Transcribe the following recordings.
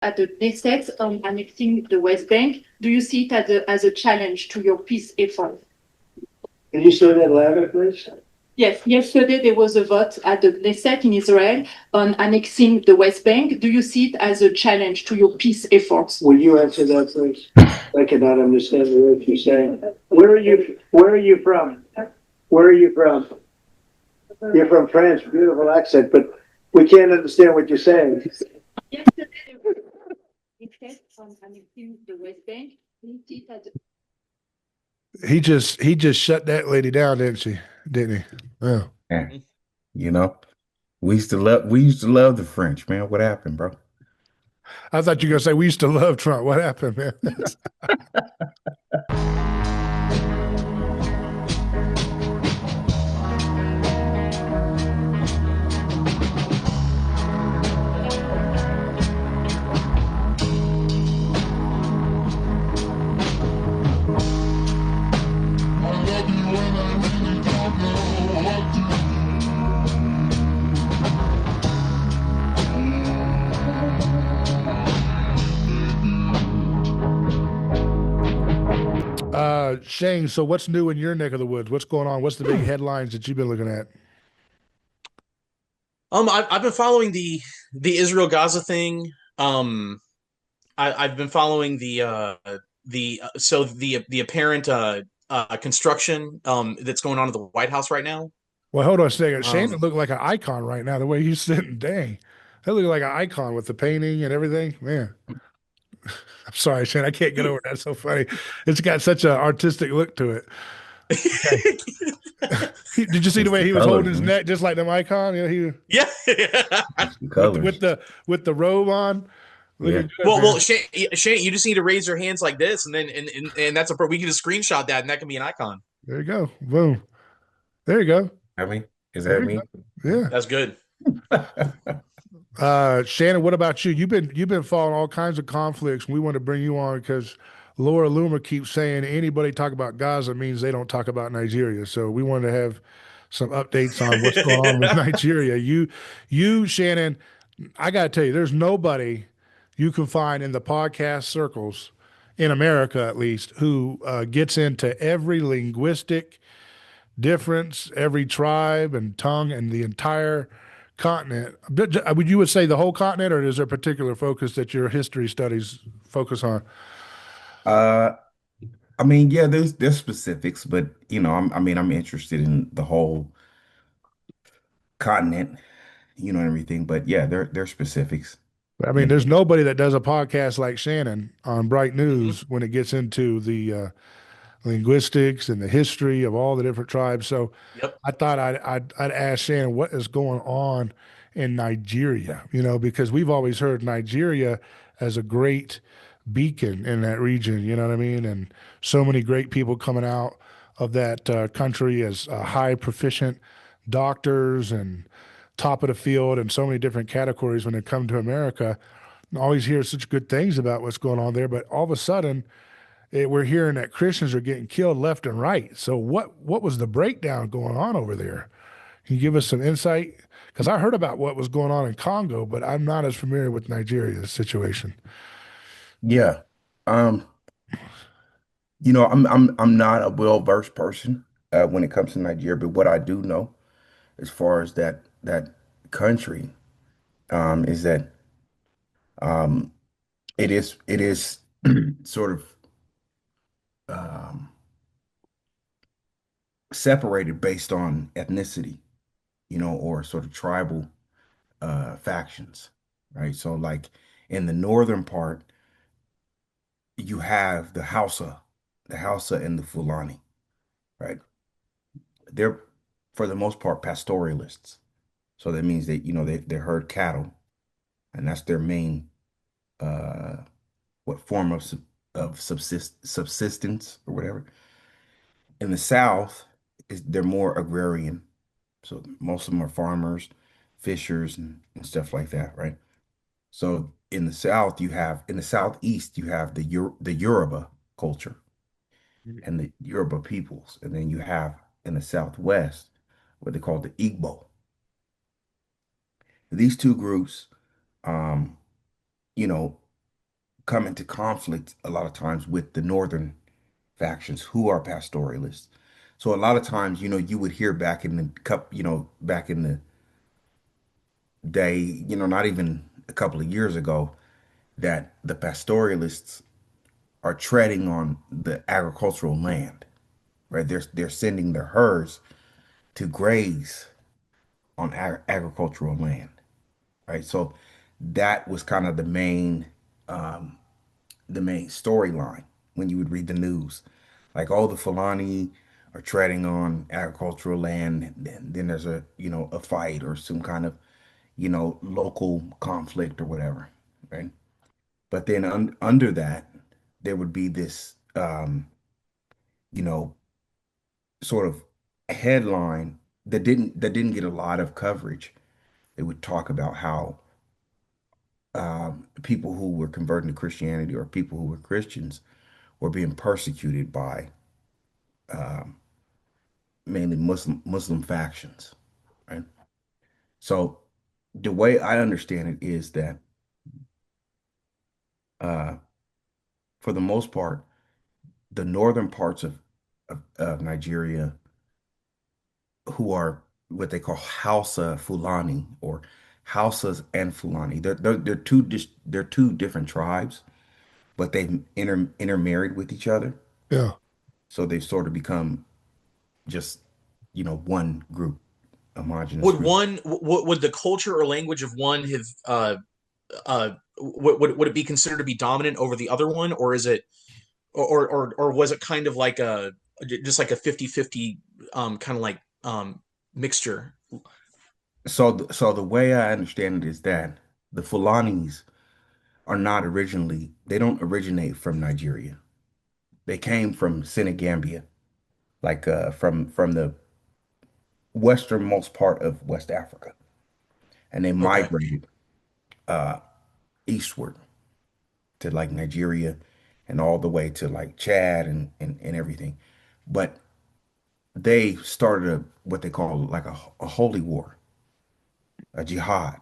at the Knesset on annexing the West Bank. Do you see it as a challenge to your peace effort? Can you say that louder, please? Yes, yesterday there was a vote at the Knesset in Israel on annexing the West Bank. Do you see it as a challenge to your peace efforts? Will you answer that, please? I cannot understand the words you're saying. Where are you from? Where are you from? You're from France, beautiful accent, but we can't understand what you're saying. Yesterday there was a Knesset on annexing the West Bank. Do you see it as He just shut that lady down, didn't he? Yeah. Yeah. You know, we used to love the French, man. What happened, bro? I thought you were gonna say we used to love Trump. What happened, man? Shane, so what's new in your neck of the woods? What's going on? What's the big headlines that you've been looking at? I've been following the Israel Gaza thing. I've been following the apparent construction that's going on at the White House right now. Well, hold on a second. Shane Um, look like an icon right now, the way he's sitting. Dang. That look like an icon with the painting and everything. Man, I'm sorry, Shane. I can't get over that. It's so funny. It's got such an artistic look to it. Okay. Did you see the It's way the he was holding colors, his man. neck just like them icon? You know, he yeah. It's the with colors. the robe on, Yeah. looking good, Well, man. Shane, you just need to raise your hands like this, and then and that's we can just screenshot that, and that can be an icon. There you go. Boom. There you go. I mean, is There that you go. me? Yeah. That's good. Shannon, what about you? You've been following all kinds of conflicts. We want to bring you on because Laura Loomer keeps saying anybody talk about Gaza means they don't talk about Nigeria. So we wanted to have some updates on what's going on with Nigeria. You, Shannon, I got to tell you, there's nobody you can find in the podcast circles in America, at least, who gets into every linguistic difference, every tribe and tongue and the entire continent. Would you would say the whole continent, or is there a particular focus that your history studies focus on? uh, I mean, yeah, there's specifics, but I'm interested in the whole continent, and everything. But yeah, there's specifics. I mean, You know. there's nobody that does a podcast like Shannon on Bright Mhm. News when it gets into the linguistics and the history of all the different tribes. So Yep. I thought I'd ask Shannon what is going on in Nigeria, because we've always heard Nigeria as a great beacon in that region, you know what I mean? And so many great people coming out of that country as high proficient doctors and top of the field and so many different categories when they come to America. I always hear such good things about what's going on there, but all of a sudden we're hearing that Christians are getting killed left and right. So what was the breakdown going on over there? Can you give us some insight? Because I heard about what was going on in Congo, but I'm not as familiar with Nigeria's situation. Yeah. Um, I'm not a well-versed person when it comes to Nigeria, but what I do know as far as that country is that um it is sort of um separated based on ethnicity, or sort of tribal factions, right? So like in the northern part, you have the Hausa and the Fulani, right? They're for the most part pastoralists. So that means that they herd cattle, and that's their main uh what form of subsistence or whatever. In the South, they're more agrarian. So most of them are farmers, fishers, and stuff like that, right? So in the Southeast, you have the Yoruba culture and the Yoruba peoples. And then you have in the Southwest what they call the Igbo. These two groups, um, you know, come into conflict a lot of times with the northern factions who are pastoralists. So a lot of times, you would hear back in the back in the day, not even a couple of years ago, that the pastoralists are treading on the agricultural land, right? They're sending their herds to graze on agricultural land, right? So that was kind of the main storyline when you would read the news. Like, oh, the Fulani are treading on agricultural land. Then there's a fight or some kind of, local conflict or whatever, right? But then under that, there would be this, you know, sort of headline that didn't get a lot of coverage. It would talk about how people who were converting to Christianity or people who were Christians were being persecuted by mainly Muslim factions, right? So the way I understand it is that uh, for the most part, the northern parts of Nigeria, who are what they call Hausa Fulani or Hausas and Fulani, they're two different tribes, but they intermarried with each other, Yeah. so they've sort of become just one group, homogenous Would group. would the culture or language of one have would it be considered to be dominant over the other one, or is it or was it kind of like a just like a 50-50 kind of like mixture? So the way I understand it is that the Fulanis they don't originate from Nigeria. They came from Senegambia, like from the westernmost part of West Africa, and they Okay. migrated eastward to like Nigeria and all the way to like Chad and everything. But they started what they call like a holy war, a jihad,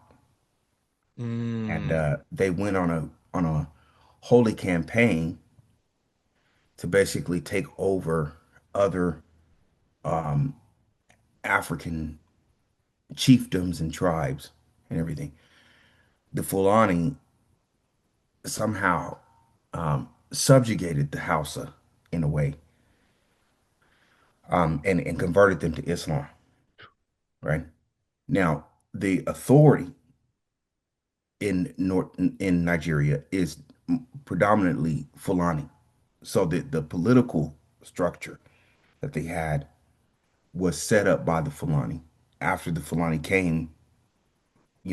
and Mm, they went on a holy campaign to basically take over other African chiefdoms and tribes and everything. The Fulani somehow subjugated the Hausa in a way, and converted them to Islam, right? Now, the authority in Nigeria is predominantly Fulani. So the political structure that they had was set up by the Fulani after the Fulani came,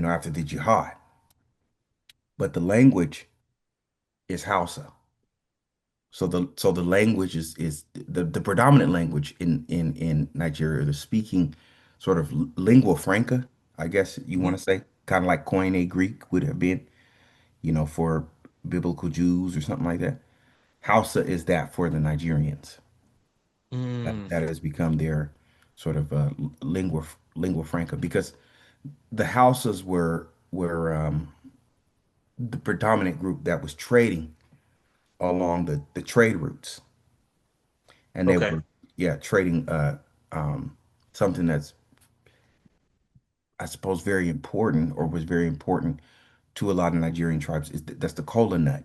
after the jihad. But the language is Hausa. So the language is the predominant language in Nigeria. The speaking sort of lingua franca, I guess you mhm, want to say, kind of like Koine Greek would have been, for biblical Jews or something like that. Hausa is that for the Nigerians. That, mm. that has become their sort of lingua franca because the Hausas were the predominant group that was trading along the trade routes, and they Okay. were, yeah, trading something that's, I suppose, very important, or was very important to a lot of Nigerian tribes, that's the kola nut.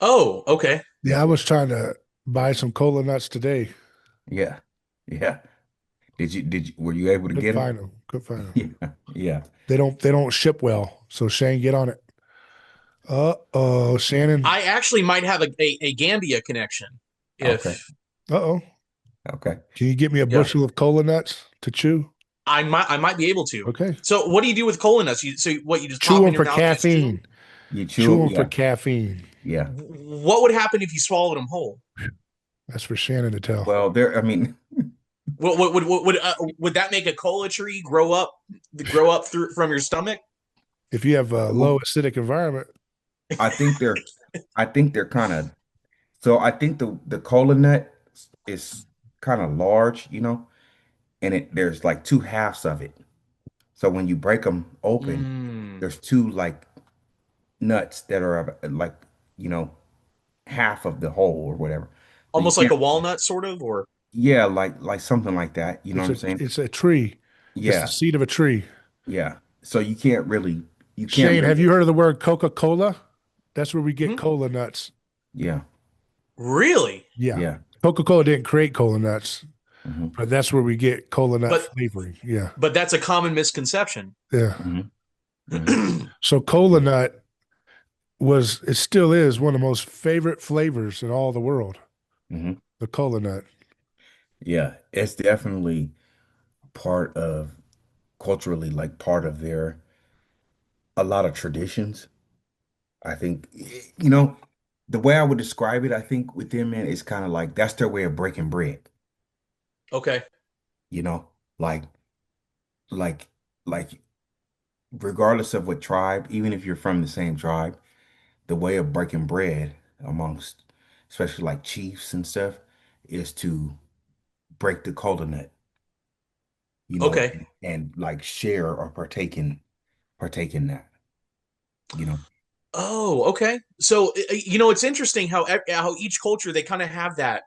Oh, okay. Yeah, I was trying to buy some cola nuts today. Yeah, yeah. Were you able to Couldn't get them? find them. Couldn't find them. Yeah, yeah. They don't ship well. So Shane, get on it. Uh-oh, Shannon. I actually might have a Gambia connection. Okay, If Uh-oh. okay. Can you get me a yeah, bushel of cola nuts to chew? I might be able to. Okay. So what do you do with cola nuts? So what you just pop Chew them in them your for mouth and just chew them? caffeine. You chew Chew them, them for yeah, caffeine. yeah. What would happen if you swallowed them whole? That's for Shannon to tell. Well, I mean, Would that make a cola tree grow up through from your stomach? If you have a low well, acidic environment, I think they're, I think they're kind of. So I think the cola nut is kind of large, and there's like two halves of it. So when you break them open, Mm, there's two like nuts that are like, you know, half of the whole or whatever. So you Almost like can't, a walnut, sort of, or yeah, like something like that. You know what It's I'm a saying? it's a tree. It's the Yeah, seed of a tree. yeah. So you can't Shane, have really, you heard of the word Coca-Cola? That's where we get hmm? cola nuts. yeah, Really? Yeah. yeah. Coca-Cola didn't create cola nuts, Hmm. but that's where we get cola nut But flavoring. Yeah. but that's a common misconception. Yeah. Hmm. Hmm. So cola nut it still is one of the most favorite flavors in all the world, Hmm. the cola nut. Yeah, it's definitely part of culturally, like part of their a lot of traditions. I think, the way I would describe it, I think with them, man, it's kind of like that's their way of breaking bread, Okay. you know, like like like regardless of what tribe, even if you're from the same tribe, the way of breaking bread amongst especially like chiefs and stuff is to break the cola nut, Okay. and like share or partake in that, you know. Oh, okay. So it's interesting how each culture they kind of have that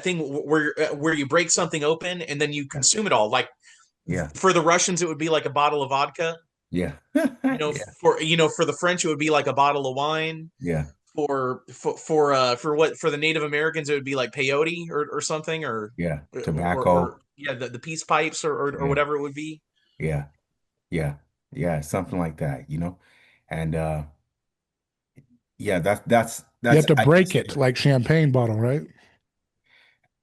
thing where you break something open and then you Yeah. consume it all. Like Yeah. for the Russians, it would be like a bottle of vodka. Yeah. Yeah. For the French, it would be like a bottle of wine. Yeah. For the Native Americans, it would be like peyote or something, Yeah. or Tobacco. yeah, the peace pipes or Yeah. whatever it would be. Yeah. Yeah. Yeah. Something like that. And yeah, You that's have to I break guess it like champagne bottle, right?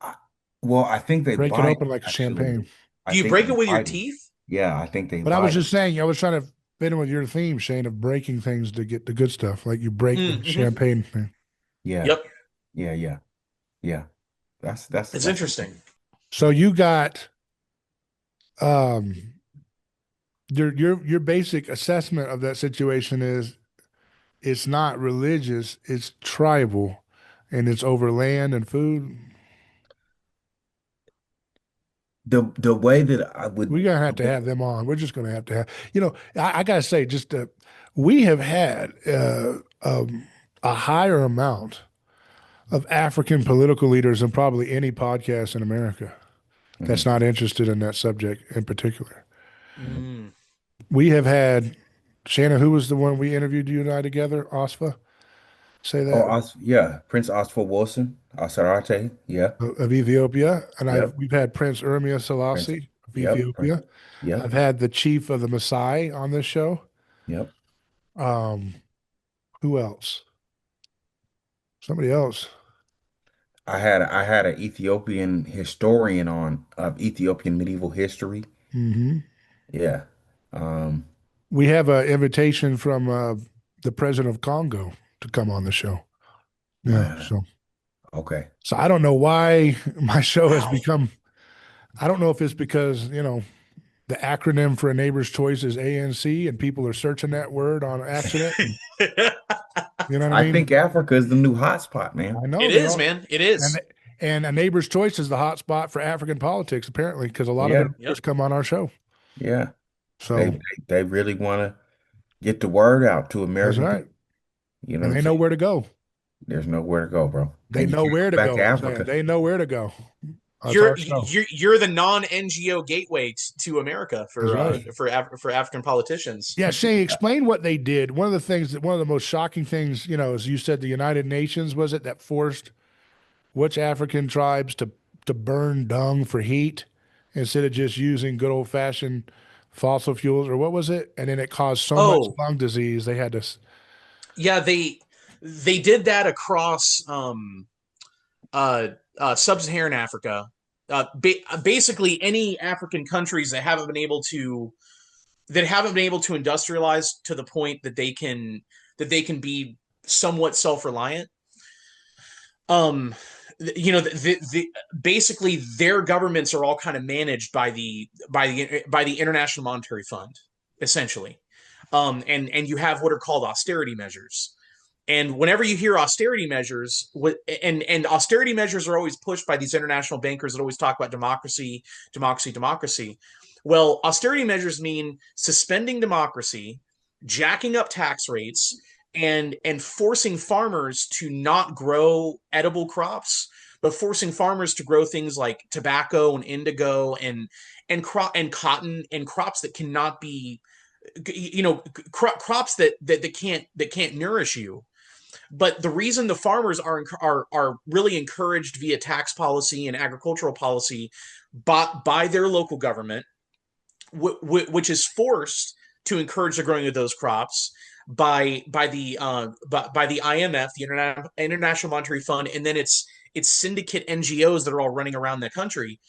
I- well, I think they Break it bite open like actually. champagne. I Do you think break they it with your bite it. teeth? Yeah, I think they But I was bite it. just saying, I was trying to fit in with your theme, Shane, of breaking things to get the good stuff. Like you break the Mm-hmm. champagne thing. Yeah. Yep, Yeah. Yeah. Yeah. it's That's interesting. So you got um your basic assessment of that situation is it's not religious, it's tribal, and it's over land and food. the way that I would. We're gonna have to have them on. We're just gonna have to have, I gotta say, we have had a higher amount of African political leaders than probably any podcast in America that's Mhm. not interested in that subject in particular. Mm. We have had Shannon, who was the one we interviewed you and I together, Osfa, say Oh, that yeah, Prince Oscar Wilson, Asarate, yeah, of Ethiopia, and yep, we've had Prince Ermia Prince, Selassie of yep, Ethiopia. yep, I've had the chief of the Maasai on this show. yep. Um, who else? Somebody else. I had an Ethiopian historian on of Ethiopian medieval history. Hmm. Yeah. Um, We have an invitation from the president of Congo to come on the show. Yeah, so okay. I don't know why my show has Wow. become. I don't know if it's because the acronym for a neighbor's choice is ANC, and people are searching that word on accident. And, you know what I I mean? think Africa is the new hotspot, man. I know It they is, all, man. It and is. and a neighbor's choice is the hot spot for African politics apparently because a lot of Yeah, their Yep. neighbors come on our show. yeah. They So they, they really want to get the word out to that's American right, people. You know and what I'm they know saying? where to go. There's nowhere to go, bro. They And you know can't where to go back to go. I'm saying Africa. they know where to go. That's You're our show. you're the non-NGO gateway to America That's right. for African politicians. Yeah, Shane, explain what they did. One of the most shocking things, is you said the United Nations was it that forced which African tribes to burn dung for heat instead of just using good old fashioned fossil fuels or what was it? And then it caused so much Oh, lung disease they had to. yeah, they did that across uh, sub-Saharan Africa. Basically, any African countries that haven't been able to industrialize to the point that they can be somewhat self-reliant. Um, basically their governments are all kind of managed by the International Monetary Fund, essentially. And you have what are called austerity measures. And whenever you hear austerity measures, and austerity measures are always pushed by these international bankers that always talk about democracy, democracy, democracy. Well, austerity measures mean suspending democracy, jacking up tax rates and forcing farmers to not grow edible crops, but forcing farmers to grow things like tobacco and indigo and cotton and crops that cannot be, crops that can't nourish you. But the reason the farmers are really encouraged via tax policy and agricultural policy by their local government, which is forced to encourage the growing of those crops by the IMF, the International Monetary Fund, and then its syndicate NGOs that are all running around the country.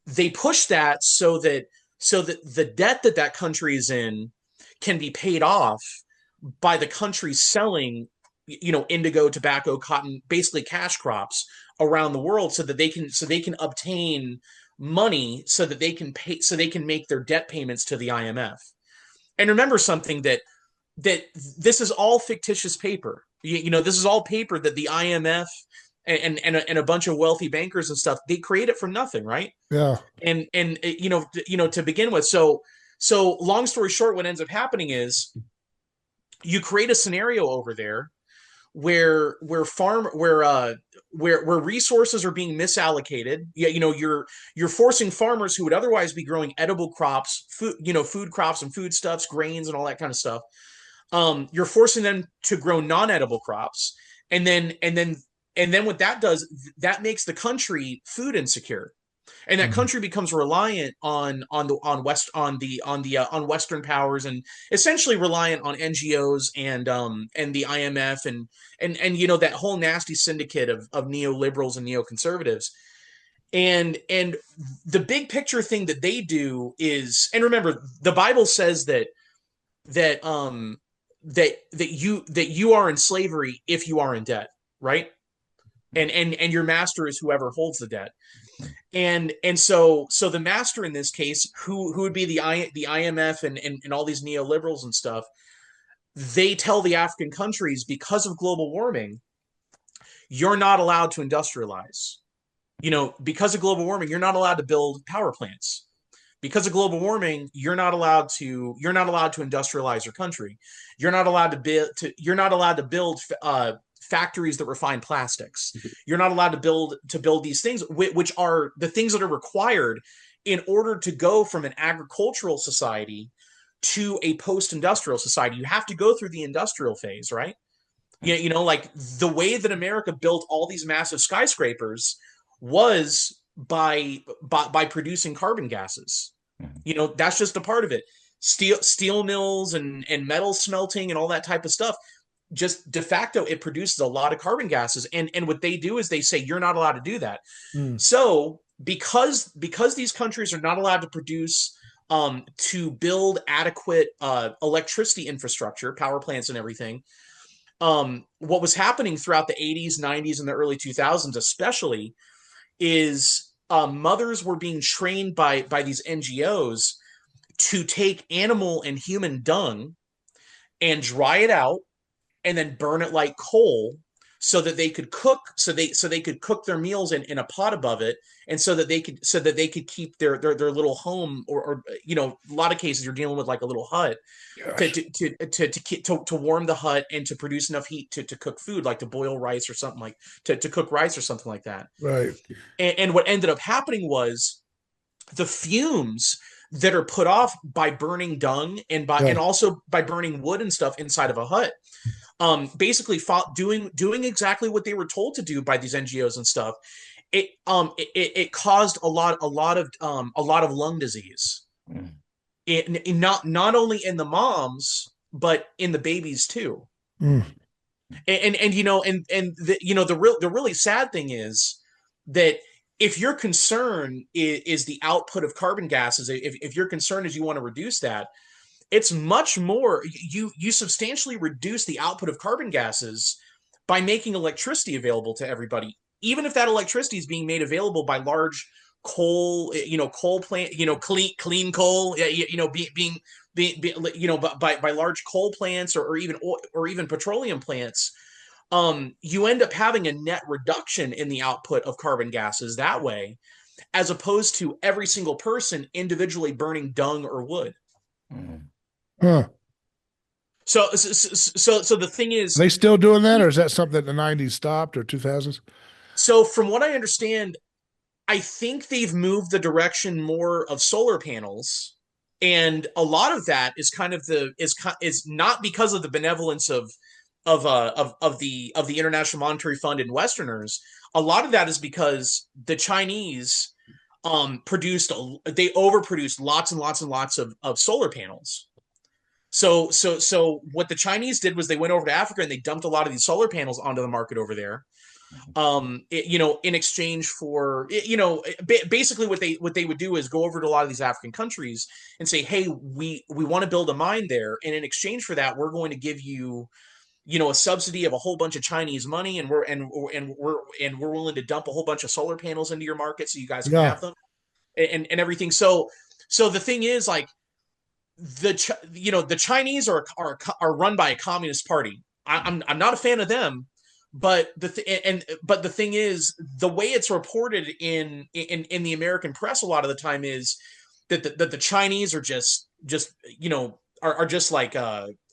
They push that so that the debt that country is in can be paid off by the country selling, indigo, tobacco, cotton, basically cash crops around the world, so that they can obtain money so that they can make their debt payments to the IMF. And remember something, that this is all fictitious paper. This is all paper that the IMF and a bunch of wealthy bankers and stuff, they create it from nothing, right? Yeah. And to begin with. So long story short, what ends up happening is you create a scenario over there where resources are being misallocated. You're forcing farmers who would otherwise be growing edible crops, food crops and foodstuffs, grains and all that kind of stuff. You're forcing them to grow non-edible crops, and then what that does, that makes the country food insecure, and that country becomes reliant on Western powers, and essentially reliant on NGOs and the IMF and that whole nasty syndicate of neoliberals and neoconservatives. And the big picture thing that they do is, and remember, the Bible says that you are in slavery if you are in debt, right? And your master is whoever holds the debt. And so the master in this case, who would be the IMF and all these neoliberals and stuff, they tell the African countries, because of global warming, you're not allowed to industrialize. Because of global warming, you're not allowed to build power plants. Because of global warming, you're not allowed to industrialize your country. You're not allowed to build factories that refine plastics. You're not allowed to build these things, which are the things that are required in order to go from an agricultural society to a post-industrial society. You have to go through the industrial phase, right? Like the way that America built all these massive skyscrapers was by producing carbon gases. That's just a part of it. Steel mills and metal smelting and all that type of stuff, just de facto, it produces a lot of carbon gases. And what they do is they say, you're not allowed to do that. So because these countries are not allowed to produce, to build adequate electricity infrastructure, power plants and everything, what was happening throughout the 80s, 90s, and the early 2000s especially is mothers were being trained by these NGOs to take animal and human dung and dry it out and then burn it like coal, so that they could cook, so they could cook their meals in a pot above it, and so that they could keep their little home, or a lot of cases you're dealing with like a little hut to warm the hut and to produce enough heat to cook food, like to boil rice or something, like to cook rice or something like that. Right. And what ended up happening was the fumes that are put off by burning dung and also by burning wood and stuff inside of a hut, basically doing exactly what they were told to do by these NGOs and stuff. It caused a lot of lung disease. Not only in the moms, but in the babies too. And the really sad thing is that if your concern is the output of carbon gases, if your concern is you want to reduce that, it's much more, you substantially reduce the output of carbon gases by making electricity available to everybody, even if that electricity is being made available by large coal plant, clean coal, by large coal plants or even petroleum plants. You end up having a net reduction in the output of carbon gases that way, as opposed to every single person individually burning dung or wood. Huh. So the thing Are is, they still doing that, or is that something that the '90s stopped or 2000s? so from what I understand, I think they've moved the direction more of solar panels, and a lot of that is kind of is not because of the benevolence of the International Monetary Fund and Westerners. A lot of that is because the Chinese they overproduced lots and lots and lots of solar panels. So what the Chinese did was they went over to Africa and they dumped a lot of these solar panels onto the market over there, in exchange for, basically what they would do is go over to a lot of these African countries and say, hey, we want to build a mine there, and in exchange for that, we're going to give you, a subsidy of a whole bunch of Chinese money, and we're willing to dump a whole bunch of solar panels into your market so you guys can Yeah. have them, and everything. So the thing is, like, the Chinese are run by a communist party. I'm not a fan of them, but the thing is, the way it's reported in the American press a lot of the time is that the Chinese are just are just like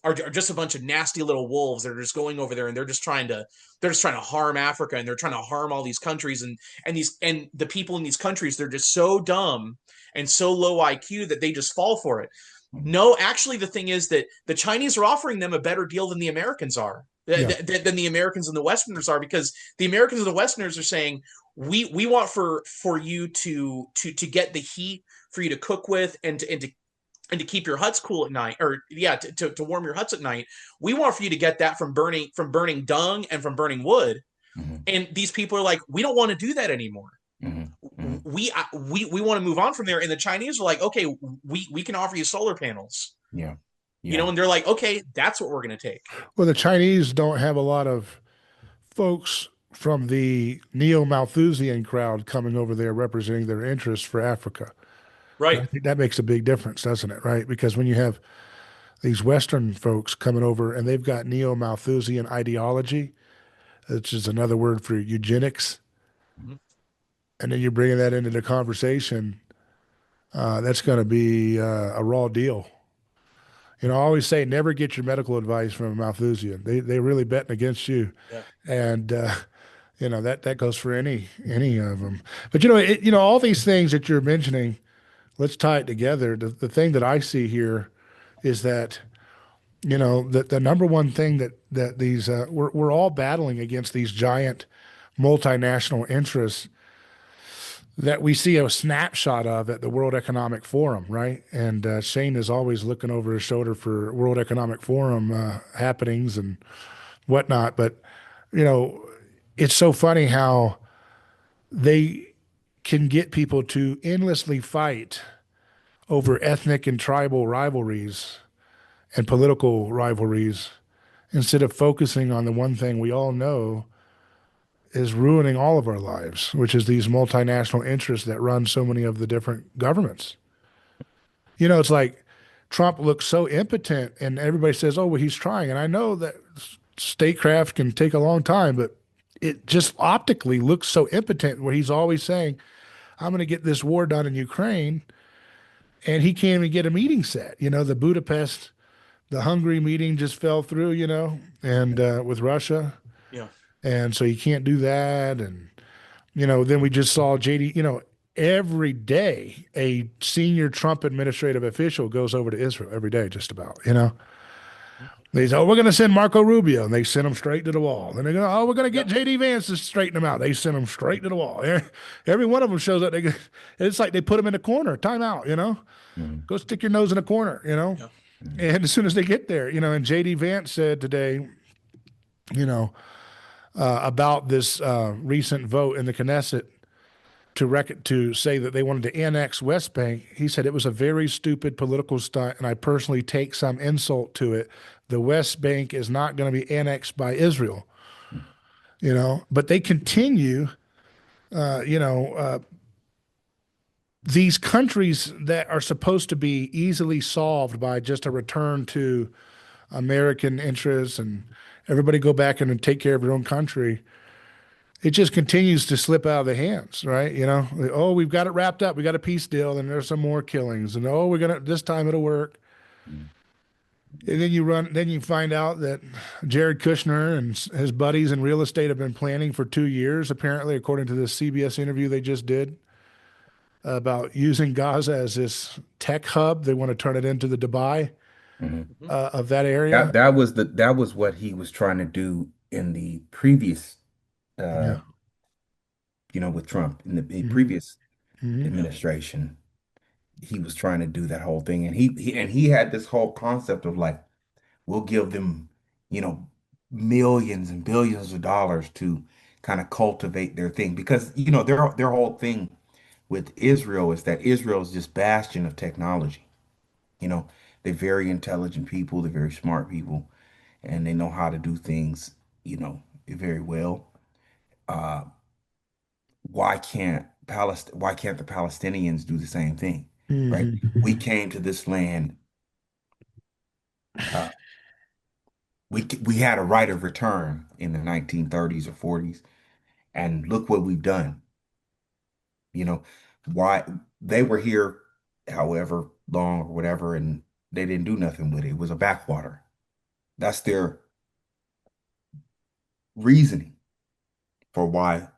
are just a bunch of nasty little wolves that are just going over there, and they're just trying to harm Africa, and they're trying to harm all these countries, and the people in these countries, they're just so dumb and so low IQ that they just fall for it. No, actually, the thing is that the Chinese are offering them a better deal than the Americans are, Yeah. than the Americans and the Westerners are, because the Americans and the Westerners are saying, we want for you to get the heat for you to cook with, and to keep your huts cool at night, or to warm your huts at night. We want for you to get that from burning dung and from burning wood. Mhm, And these people are like, we don't want to do that anymore. mhm, mhm. We want to move on from there. And the Chinese are like, okay, we can offer you solar panels, Yeah. Yeah. and they're like, okay, that's what we're going to take. Well, the Chinese don't have a lot of folks from the neo-Malthusian crowd coming over there representing their interests for Africa. And I Right. think that makes a big difference, doesn't it? Right? Because when you have these Western folks coming over and they've got neo-Malthusian ideology, which is another word for eugenics, Mhm. and then you're bringing that into the conversation, that's going to be a raw deal. I always say never get your medical advice from a Malthusian. They really betting against you, Yeah. and that goes for any of them. But all these things that you're mentioning, let's tie it together. The thing that I see here is that the number one thing that these we're all battling against these giant multinational interests that we see a snapshot of at the World Economic Forum, right? And Shane is always looking over his shoulder for World Economic Forum happenings and whatnot. But you know, it's so funny how they can get people to endlessly fight over ethnic and tribal rivalries and political rivalries instead of focusing on the one thing we all know is ruining all of our lives, which is these multinational interests that run so many of the different governments. It's like Trump looks so impotent, and everybody says, oh, well, he's trying. And I know that statecraft can take a long time, but it just optically looks so impotent where he's always saying, I'm going to get this war done in Ukraine. And he can't even get a meeting set. The Hungary meeting just fell through, and with Russia. Yeah. And so you can't do that. And, then we just saw JD, every day a senior Trump administrative official goes over to Israel every day, just about. They say, oh, we're going to send Marco Rubio. And they send him straight to the wall. And they go, oh, we're going to get Yep. JD Vance to straighten him out. They send him straight to the wall. Every one of them shows up. It's like they put him in a corner, time out. Mhm, Go stick your nose in a corner. Yeah. And as soon as they get there, and JD Vance said today, you know, about this recent vote in the Knesset to say that they wanted to annex West Bank. He said it was a very stupid political stunt, and I personally take some insult to it. The West Bank is not going to be annexed by Israel, but they continue, these countries that are supposed to be easily solved by just a return to American interests and everybody go back and take care of your own country. It just continues to slip out of the hands, right? Oh, we've got it wrapped up. We got a peace deal, and there's some more killings. And oh, this time it'll work. And then you find out that Jared Kushner and his buddies in real estate have been planning for 2 years, apparently, according to this CBS interview they just did about using Gaza as this tech hub. They want to turn it into the Dubai Mhm. Mhm. of that area. That was what he was trying to do in the previous uh Yeah. with Trump in the Hmm. previous Hmm. Yeah. administration. He was trying to do that whole thing, and he had this whole concept of like, we'll give them, you know, millions and billions of dollars to kind of cultivate their thing, because their whole thing with Israel is that Israel is just bastion of technology. You know, they're very intelligent people, they're very smart people, and they know how to do things, very well. Uh, why can't the Palestinians do the same thing, right? Hmm. We came to this land, uh, we had a right of return in the 1930s or 40s, and look what we've done. You know, why they were here however long or whatever, and they didn't do nothing with it. It was a backwater. That's their reasoning for why,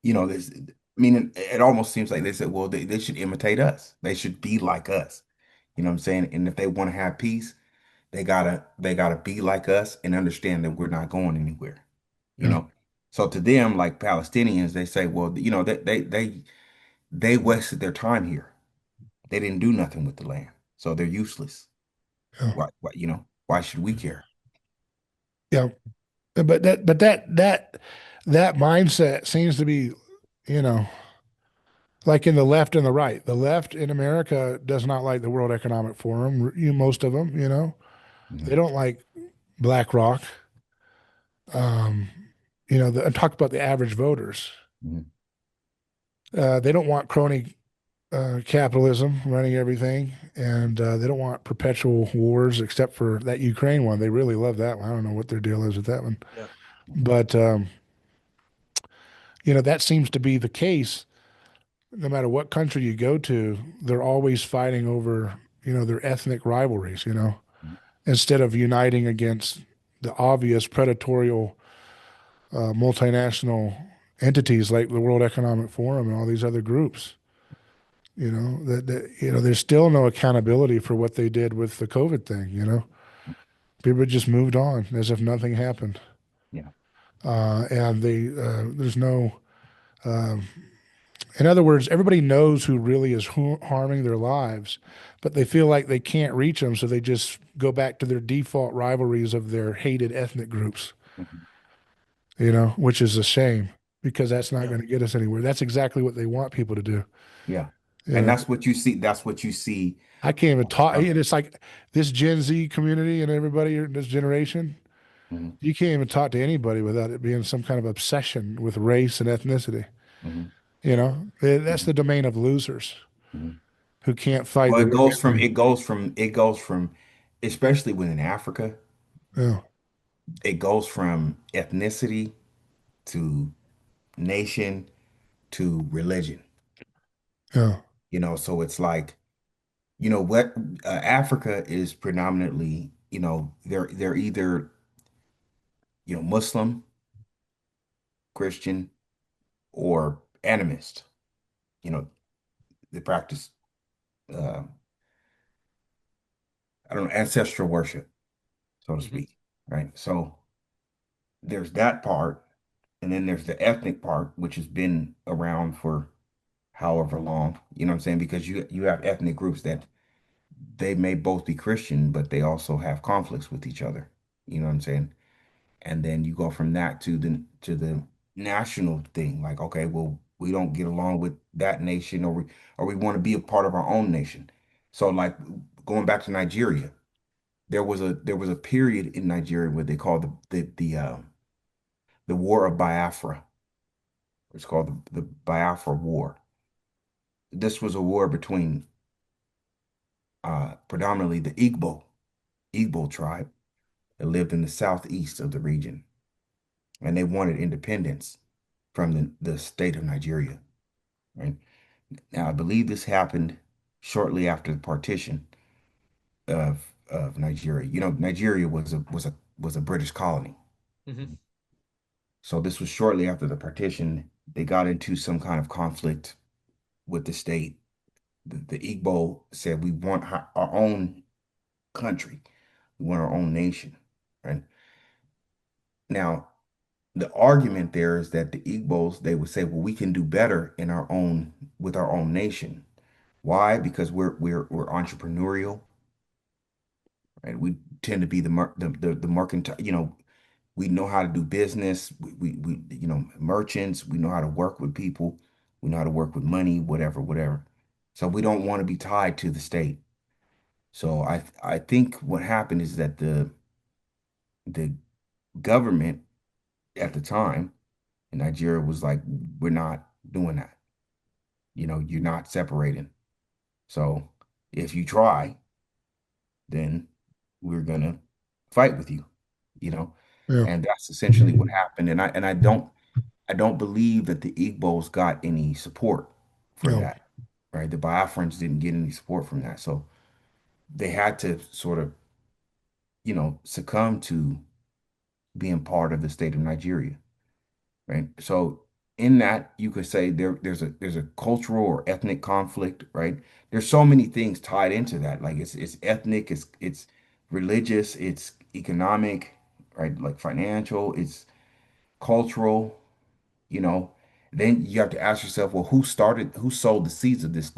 this. I mean, it almost seems like they said, well, they should imitate us. They should be like us. You know what I'm saying? And if they want to have peace, they gotta be like us and understand that we're not going anywhere. You Yeah. know. So to them, like Palestinians, they say, well, they wasted their time here. They didn't do nothing with the land, so they're useless. Yeah. Why should we care? Yeah. But that mindset seems to be, you know, like in the left and the right. The left in America does not like the World Economic Forum. Most of them, they Mhm, don't like BlackRock. Um, talk about the average voters. mhm, They don't want crony capitalism running everything, and they don't want perpetual wars, except for that Ukraine one. They really love that one. I don't know what their deal is with that one, Yeah. but that seems to be the case. No matter what country you go to, they're always fighting over their ethnic rivalries. mhm. Instead of uniting against the obvious predatory multinational entities like the World Economic Forum and all these other groups. There's still no accountability for what they did with the COVID thing. People just moved on as if nothing happened, Yeah. and there's no. Um, in other words, everybody knows who really is harming their lives, but they feel like they can't reach them, so they just go back to their default rivalries of their hated ethnic groups. Mhm. Which is a shame because that's not Yeah. going to get us anywhere. That's exactly what they want people to do. Yeah. You And know, that's what you see. That's what you see. I can't even talk. Uh, It's like this Gen Z community and everybody in this generation. mhm, You can't even talk to anybody without it being some kind of obsession with race and ethnicity. mhm, That's mhm, the domain of losers mhm. who can't fight Well, the it real goes from enemy. it goes from it goes from, especially within Africa, Yeah, it goes from ethnicity to nation to religion. yeah, So it's like, what Africa is predominantly, they're either, Muslim, Christian, or animist. You know, they practice, uh, I don't know, ancestral worship, so to Hmm. speak, right? So there's that part, and then there's the ethnic part, which has been around for however long, you know what I'm saying? Because you have ethnic groups that they may both be Christian, but they also have conflicts with each other. You know what I'm saying? And then you go from that to the national thing. Like, okay, well, we don't get along with that nation, or we want to be a part of our own nation. So, like, going back to Nigeria, there was a period in Nigeria where they called the War of Biafra. It's called the Biafra War. This was a war between predominantly the Igbo tribe that lived in the southeast of the region, and they wanted independence from the state of Nigeria. Right now, I believe this happened shortly after the partition of of Nigeria. You know, Nigeria was a British colony. Hmm. So this was shortly after the partition. They got into some kind of conflict with the state. The Igbo said, we want our own country. We want our own nation. Right? Now, the argument there is that the Igbos, they would say, well, we can do better in our own with our own nation. Why? Because we're entrepreneurial, right? We tend to be the mercantile, we know how to do business. Merchants, we know how to work with people. We know how to work with money, whatever, whatever. So we don't want to be tied to the state. So I think what happened is that the government at the time in Nigeria was like, we're not doing that. You're not separating. So if you try, then we're gonna fight with you, you know. Yeah. And that's essentially what happened. And I don't believe that the Igbos got any support for Yeah. that, right? The Biafrans didn't get any support from that. So they had to sort of, succumb to being part of the state of Nigeria, right? So in that, you could say there's a cultural or ethnic conflict, right? There's so many things tied into that. Like it's ethnic, it's religious, it's economic, right? Like financial, it's cultural, you know. Then you have to ask yourself, well, who sowed the seeds of this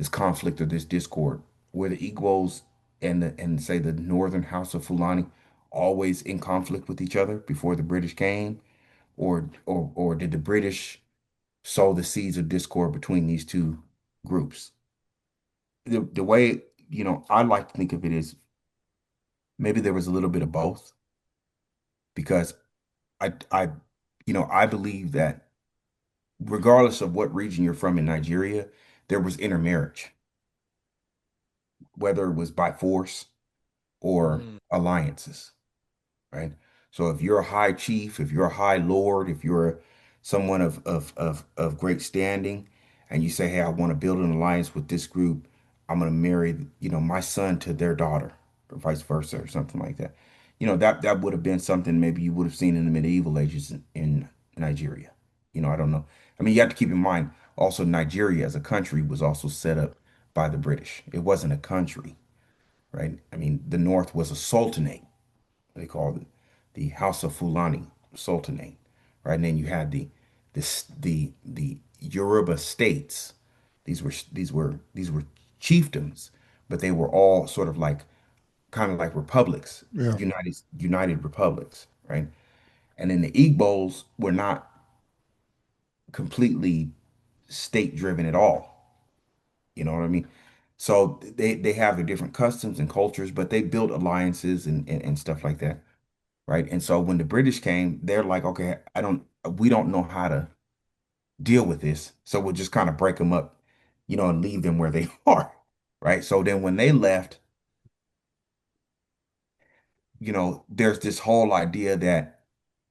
conflict or this discord? Were the Igbos and say the Northern House of Fulani always in conflict with each other before the British came? Or did the British sow the seeds of discord between these two groups? The way, I like to think of it is maybe there was a little bit of both because I believe that regardless of what region you're from in Nigeria, there was intermarriage, whether it was by force or Mm. alliances, right? So if you're a high chief, if you're a high lord, if you're someone of great standing, and you say, "Hey, I want to build an alliance with this group. I'm going to marry, my son to their daughter, or vice versa, or something like that." That would have been something maybe you would have seen in the medieval ages in Nigeria. I don't know. I mean, you have to keep in mind also Nigeria as a country was also set up by the British. It wasn't a country, right? I mean, the North was a sultanate. They called it the House of Fulani Sultanate, right? And then you had the Yoruba states. These were chiefdoms, but they were all sort of like kind of like republics, Yeah. united republics, right? And then the Igbos were not completely state driven at all. You know what I mean? So they have their different customs and cultures, but they built alliances and stuff like that, right? And so when the British came, they're like, okay, we don't know how to deal with this, so we'll just kind of break them up, and leave them where they are, right? So then when they left, there's this whole idea that,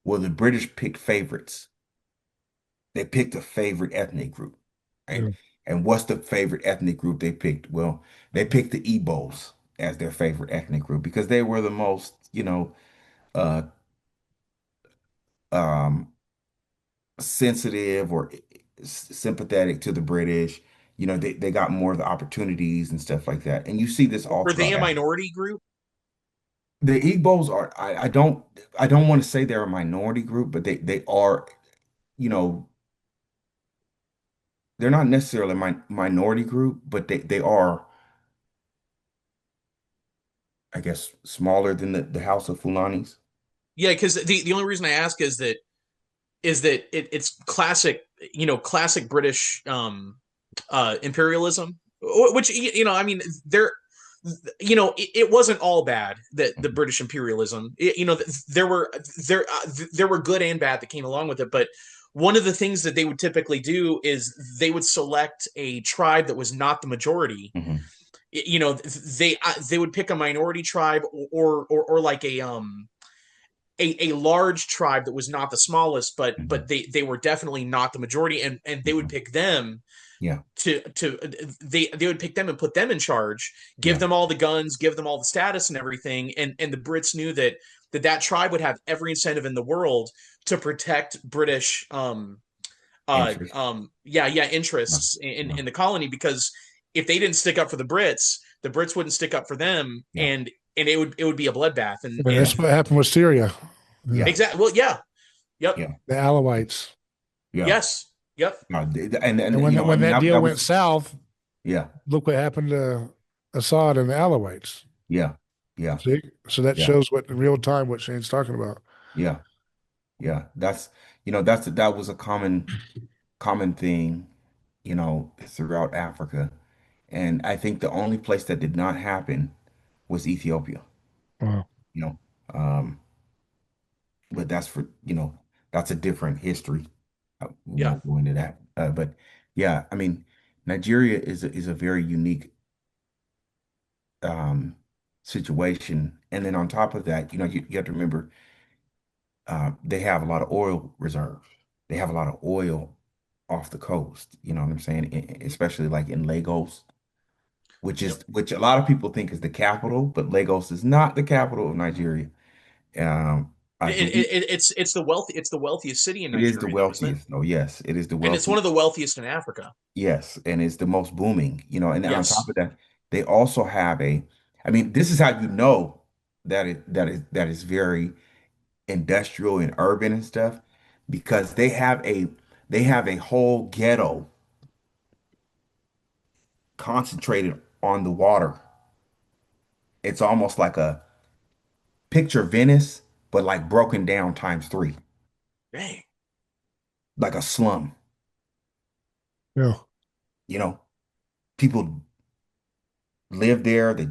well, the British picked favorites. They picked a favorite ethnic group, right? Yeah. And what's the favorite ethnic group they picked? Well, they picked the Igbos as their favorite ethnic group because they were the most, uh, um, sensitive or sympathetic to the British. They got more of the opportunities and stuff like that. And you see this all Were they throughout a Africa. minority group? The Igbos are, I don't want to say they're a minority group, but they are, you know, they're not necessarily a minority group, but they are, I guess, smaller than the House of Fulanis. Yeah, because the only reason I ask is that it's classic, classic British imperialism, which I mean, there, it wasn't all bad that the Mhm. British imperialism, there were good and bad that came along with it, but one of the things that they would typically do is they would select a tribe that was not the majority. Mhm. They would pick a minority tribe or like a large tribe that was not the smallest, Hmm. but they were definitely not the majority, and they would Hmm. pick them Yeah. to they would pick them and put them in charge, give Yeah. them all the guns, give them all the status and everything, and the Brits knew that tribe would have every incentive in the world to protect British Interest. Yeah. interests Yeah. in the colony, because if they didn't stick up for the Brits wouldn't stick up for them, Yeah. and it would be a bloodbath, And Yeah. and that's what happened with Syria. Yeah. Yeah. exactly, well, yeah, yep, Yeah. The Alawites. Yeah. yes, yep. No, And you know, I when mean, that that deal went was, south, yeah. look what happened to Assad and the Alawites. Yeah. Yeah. See? So that Yeah. shows what in real time what Shane's talking about. Yeah. Yeah. That was a common thing, throughout Africa. And I think the only place that did not happen was Ethiopia, Wow. you know. Um, but that's a different history. We Yeah. won't go into that. But yeah, I mean, Nigeria is a very unique um situation. And then on top of that, you have to remember they have a lot of oil reserves. They have a lot of oil off the coast. You know what I'm saying? Especially like in Lagos, Yep. which a lot of people think is the capital, but Lagos is not the capital of Nigeria. I believe It's the wealthiest city in it is the Nigeria, though, isn't it? wealthiest. Oh, yes, it is the And it's one wealthiest. of the wealthiest in Africa. Yes, and it's the most booming. And then on top Yes. of that, they also have I mean, this is how you know that is very industrial and urban and stuff, because they have a whole ghetto concentrated on the water. It's almost like a picture Venice, but like broken down times three, Dang. like a slum. Yeah. You know, people live there, they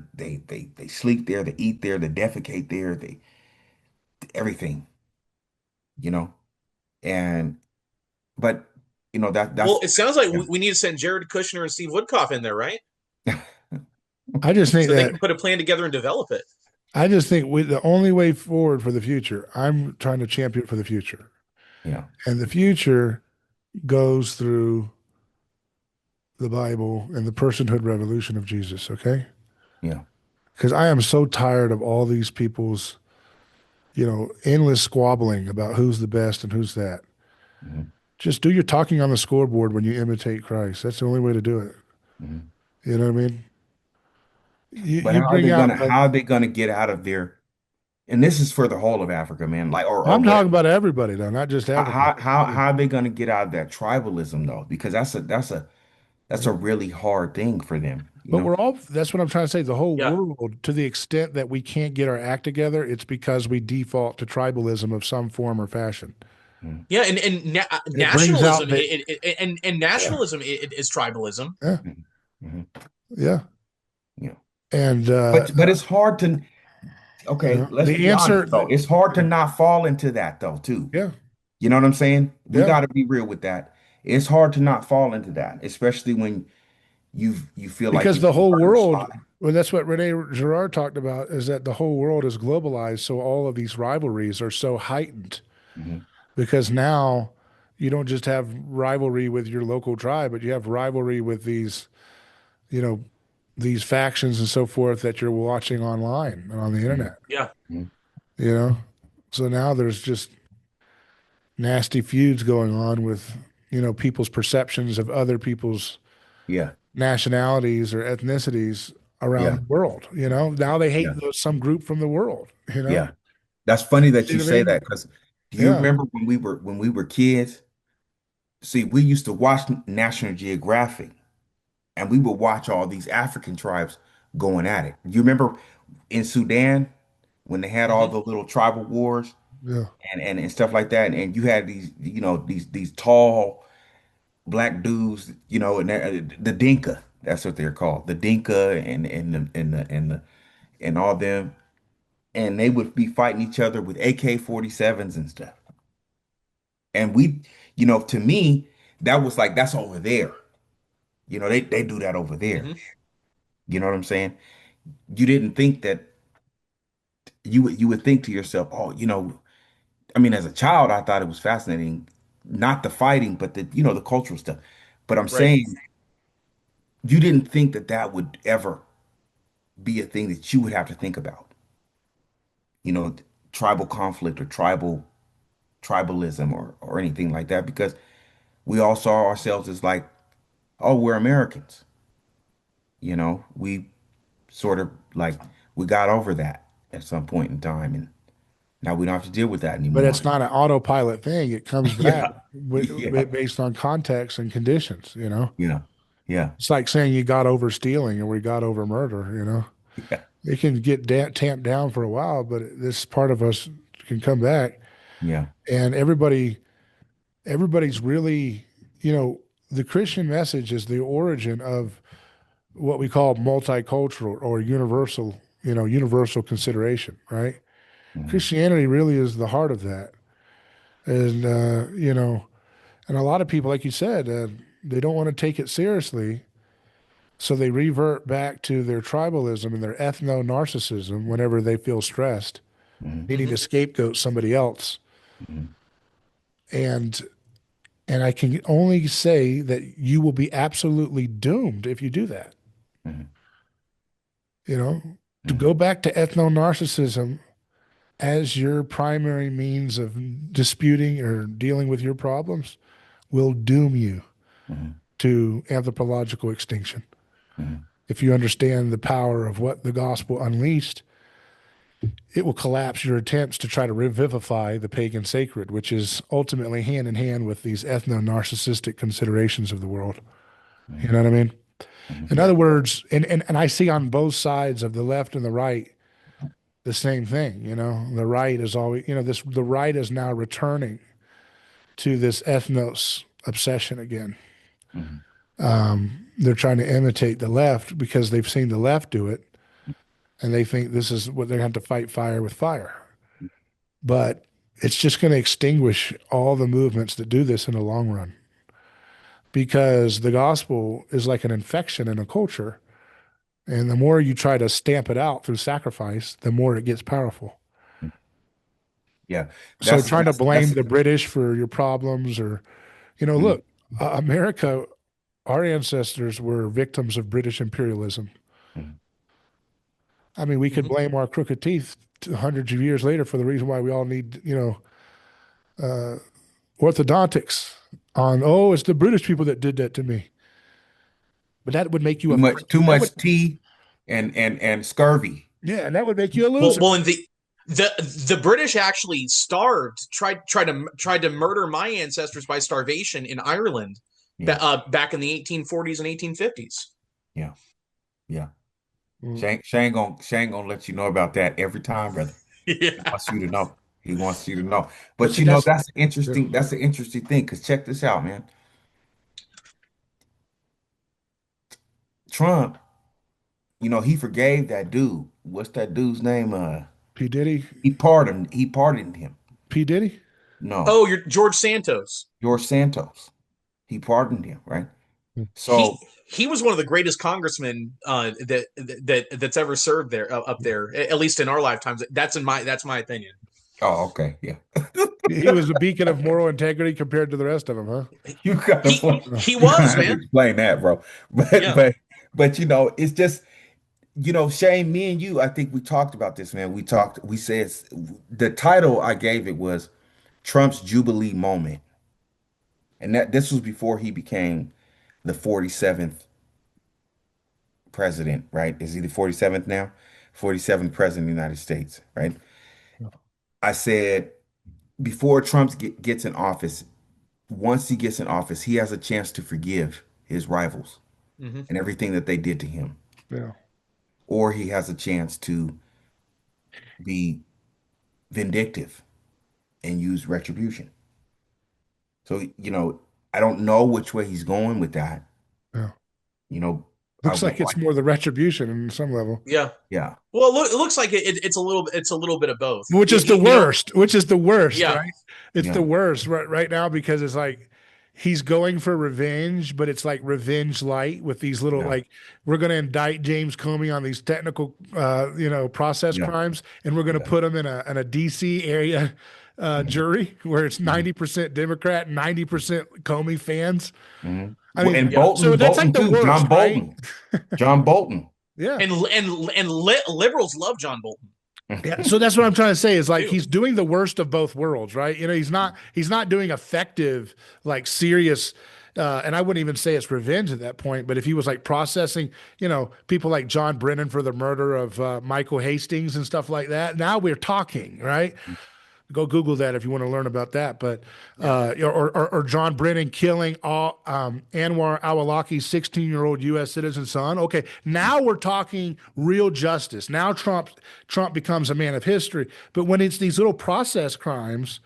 sleep there, they eat there, they defecate there, they everything, you know. And but Well, that's it sounds like yeah. we need to send Jared Kushner and Steve Woodcock in there, right? I just think So they that can put a plan together and develop it. the only way forward for the future, I'm trying to champion for the future. Yeah. And the future goes through the Bible and the personhood revolution of Jesus, okay? Yeah. Because I am so tired of all these people's, endless squabbling about who's the best and who's that. Hmm. Just do your talking on the scoreboard when you imitate Christ. That's the only way to do it. Hmm. You know what I mean? You But you bring out like how are they gonna get out of there? And this is for the whole of Africa, man. Like or I'm whatever. talking about everybody though, not just How Africa. how how how are they gonna get out of that tribalism though? Because that's a really hard thing for them, you But know? that's what I'm trying to say. The whole Yeah. world, to the extent that we can't get our act together, it's because we default to tribalism of some form or fashion. Mhm. Yeah, and And it brings out nationalism the, and yeah, nationalism is tribalism. yeah, Mhm. Mhm. yeah. Yeah. And, But it's hard to okay, let's the be answer, honest though. It's hard to not fall into that though too. yeah, You know what I'm saying? We yeah. got to be real with that. It's hard to not fall into that, especially when you feel like Because you the can whole earn a world, spot. well, that's what Rene Girard talked about, is that the whole world is globalized. So all of these rivalries are so heightened Mhm. because now you don't just have rivalry with your local tribe, but you have rivalry with you know, these factions and so forth that you're watching online and on the Mhm. internet, Yeah. Mhm. you know? So now there's just nasty feuds going on with, people's perceptions of other people's Yeah. nationalities or ethnicities around Yeah. the world. Now they hate Yeah. some group from the world. Yeah. That's funny that See you what I say mean? that because do you Yeah, remember when we were kids? See, we used to watch National Geographic and we would watch all these African tribes going at it. You remember in Sudan when they had all Hmm. the little tribal wars yeah, and stuff like that, and you had these tall black dudes, and the Dinka, that's what they're called, the Dinka and all them, and they would be fighting each other with AK-47s and stuff. And to me, that was like that's over there. They do that over there. Hmm. You know what I'm saying? You didn't think that you would think to yourself, oh, I mean, as a child, I thought it was fascinating, not the fighting, but the, you know, the cultural stuff. But I'm Right. saying you didn't think that that would ever be a thing that you would have to think about, you know, tribal conflict or tribalism or anything like that, because we all saw ourselves as like, oh, we're Americans. You know, we sort of like we got over that at some point in time, and now we don't have to deal with that But anymore. it's not an autopilot thing. It comes back Yeah, yeah, based on context and conditions, you know? yeah, yeah, It's like saying you got over stealing or we got over murder, you know? yeah, It can get tamped down for a while, but this part of us can come back. yeah. And everybody's really, you know, the Christian message is the origin of what we call multicultural or universal, you know, universal consideration, right? Mhm, Christianity really is the heart of that. And, you know, and a lot of people, like you said, they don't want to take it seriously. So they revert back to their tribalism and their ethno narcissism whenever they feel stressed, mhm, needing to Hmm. scapegoat somebody else. mhm, And and I can only say that you will be absolutely doomed if you do that. mhm, You know, to mhm, go back to ethno narcissism as your primary means of disputing or dealing with your problems will doom you mhm, to anthropological extinction. mhm, If you understand the power of what the gospel unleashed, it will collapse your attempts to try to revivify the pagan sacred, which is ultimately hand in hand with these ethno narcissistic considerations of the world. You know what I mean? mhm, In Yeah. other words, and I see on both sides of the left and the right the same thing. You know, the right is always, you know, this, the right is now returning to this ethnos obsession again. mhm, They're trying to imitate the left because they've seen the left do it and they think this is what they're going to have to fight fire with fire. But it's just going to extinguish all the movements that do this in the long run because the gospel is like an infection in a culture. And the more you try to stamp it out through sacrifice, the more it gets powerful. mhm. Yeah, So that's trying to blame that's the British for your problems or, you know, mhm, look, America, our ancestors were victims of British imperialism. mhm, I mean, we could Hmm. blame our crooked teeth hundreds of years later for the reason why we all need, you know, orthodontics on, oh, it's the British people that did that to me. But that would make you a, too that would, much tea and scurvy. yeah, and that would make you a Well, loser. well, in the British actually tried to murder my ancestors by starvation in Ireland, Yeah, back in the 1840s and 1850s. yeah, yeah. Mm. Shane gonna let you know about that every time, brother. He Yeah. wants you to know. He wants you to know. But But see, you know, that's, yeah. that's an interesting thing, because check this out, man. Trump, you know, he forgave that dude. What's that dude's name? P. Diddy, He pardoned him. P. Diddy. No, Oh, you're George Santos. George Santos. He pardoned him, right? Mm. So, He was one of the greatest congressmen that's ever served there, up there, at least in our lifetimes. That's my opinion. oh, okay, yeah. He was a beacon of moral integrity compared to the rest of them, huh? You gotta He he you gotta was, have to man. explain that, bro. But Yeah. but but you know, it's just, you know, Shane, me and you, I think we talked about this, man. We said the title I gave it was Trump's Jubilee Moment. And that this was before he became the 47th president, right? Is he the 47th now? 47th president of the United States, right? I said before gets in office, once he gets in office, he has a chance to forgive his rivals Hmm. and everything that they did to him, Yeah. or he has a chance to be vindictive and use retribution. So, you know, I don't know which way he's going with that. Yeah. You know, I Looks would like it's like, more the retribution in some level, Yeah. yeah, Well, it looks like it's a little bit of both. which is the worst, Yeah. right? It's the yeah, worst right now because it's like he's going for revenge, but it's like revenge light with these little, yeah, like, we're going to indict James Comey on these technical, you know, process yeah, crimes, and we're going to yeah, put him in a DC area jury where it's 90% Democrat, 90% Comey fans. Mm-hmm. I mean, And Yeah. so that's like Bolton the too. worst, John Bolton. right? John Bolton. Yeah. Liberals love John Bolton. Yeah, so that's what I'm trying to say is like Ew. he's doing the worst of both worlds, right? You know, he's not doing effective, like serious, and I wouldn't even say it's revenge at that point, but if he was like processing, you know, people like John Brennan for the murder of Michael Hastings and stuff like that, now we're talking, right? Go Google that if you want to learn about that. But or John Brennan killing all Anwar al-Awlaki's 16-year-old U.S. citizen son. Okay, now we're talking real justice. Now Trump becomes a man of history. But when it's these little process crimes,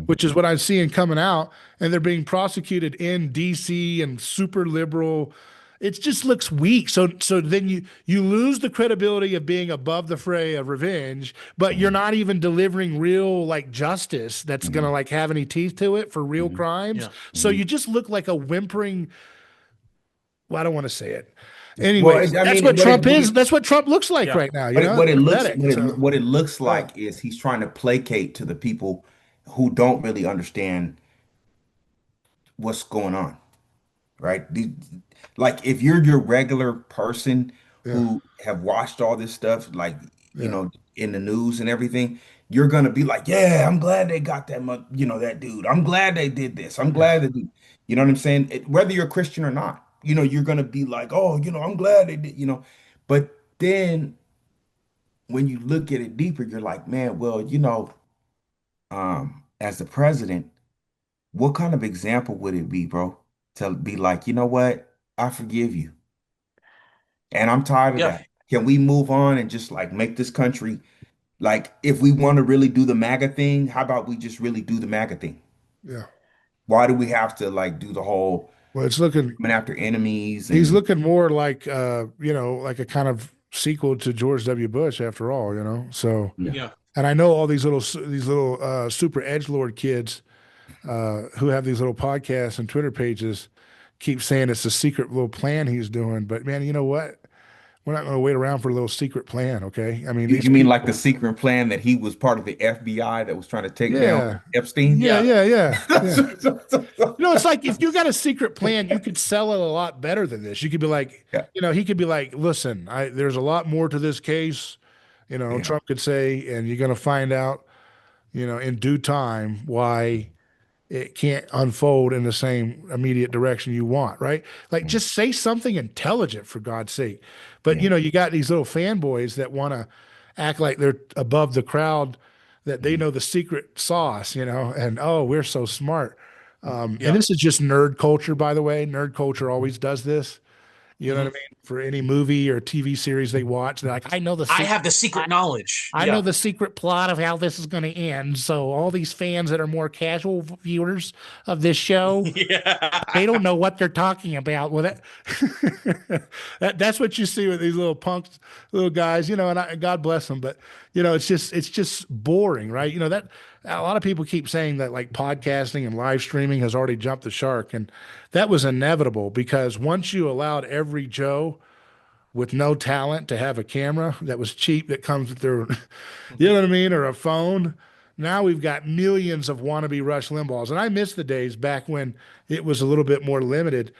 which is what I'm seeing coming out, and they're being prosecuted in D.C. and super liberal. It just looks weak. So then you lose the credibility of being above the fray of revenge, but you're not even delivering real like justice that's gonna like have any teeth to it for real crimes. Yeah. So you just look like a whimpering. Well, I don't want to say it. Well, Anyways, I that's mean, what what Trump it- is. That's what Trump looks like Yeah. right now. You But know, what it looks pathetic. So, what it looks like is he's trying to placate to the people who don't really understand what's going on, right? Like if you're your regular person yeah, who have watched all this stuff, like you yeah, know, in the news and everything, you're gonna be like, yeah, I'm glad they got that dude. I'm glad they did this. I'm yeah, glad that, you know what I'm saying? Whether you're a Christian or not, you're gonna be like, oh, I'm glad they did. But then when you look at it deeper, you're like, man, well, as the president, what kind of example would it be, bro? To be like, you know what? I forgive you. And I'm tired of Yeah. that. Can we move on and just like make this country like if we want to really do the MAGA thing, how about we just really do the MAGA thing? yeah. Why do we have to like do the whole Well, it's looking. coming after enemies He's and looking more like like a kind of sequel to George W. Bush after all, you know. So, yeah. Yeah. and I know all these little super edgelord kids who have these little podcasts and Twitter pages keep saying it's a secret little plan he's doing, but man, you know what? We're not going to wait around for a little secret plan, okay? I mean, these You mean like people. the secret plan that he was part of the FBI that was trying to take down Yeah, Epstein? yeah, Yeah. yeah, yeah, yeah. You know, it's like if you got a secret plan, you could sell it a lot better than this. You could be like, Yeah, he could be like, listen, there's a lot more to this case. yeah, Trump could say, and you're going to find out, in due time why it can't unfold in the same immediate direction you want, right? Like mm, just say something intelligent for God's sake. But yeah, you got these little fanboys that want to act like they're above the crowd, that they mhm, know the secret sauce, and oh, we're so smart. And Yeah. this is just nerd culture, by the way. Nerd culture always does this. You know what I Mhm. mean? For any movie or TV series they watch, they're like, I know the I secret. have the secret knowledge. I know Yeah. the secret plot of how this is going to end. So all these fans that are more casual viewers of this show, Yeah. they don't know what they're talking about. Well, that's what you see with these little punks, little guys, and God bless them. But it's just boring, right? That a lot of people keep saying that like podcasting and live streaming has already jumped the shark, and that was inevitable because once you allowed every Joe with no talent to have a camera that was cheap that comes with their, you know what I mean, or a phone. Now we've got millions of wannabe Rush Limbaughs. And I miss the days back when it was a little bit more limited.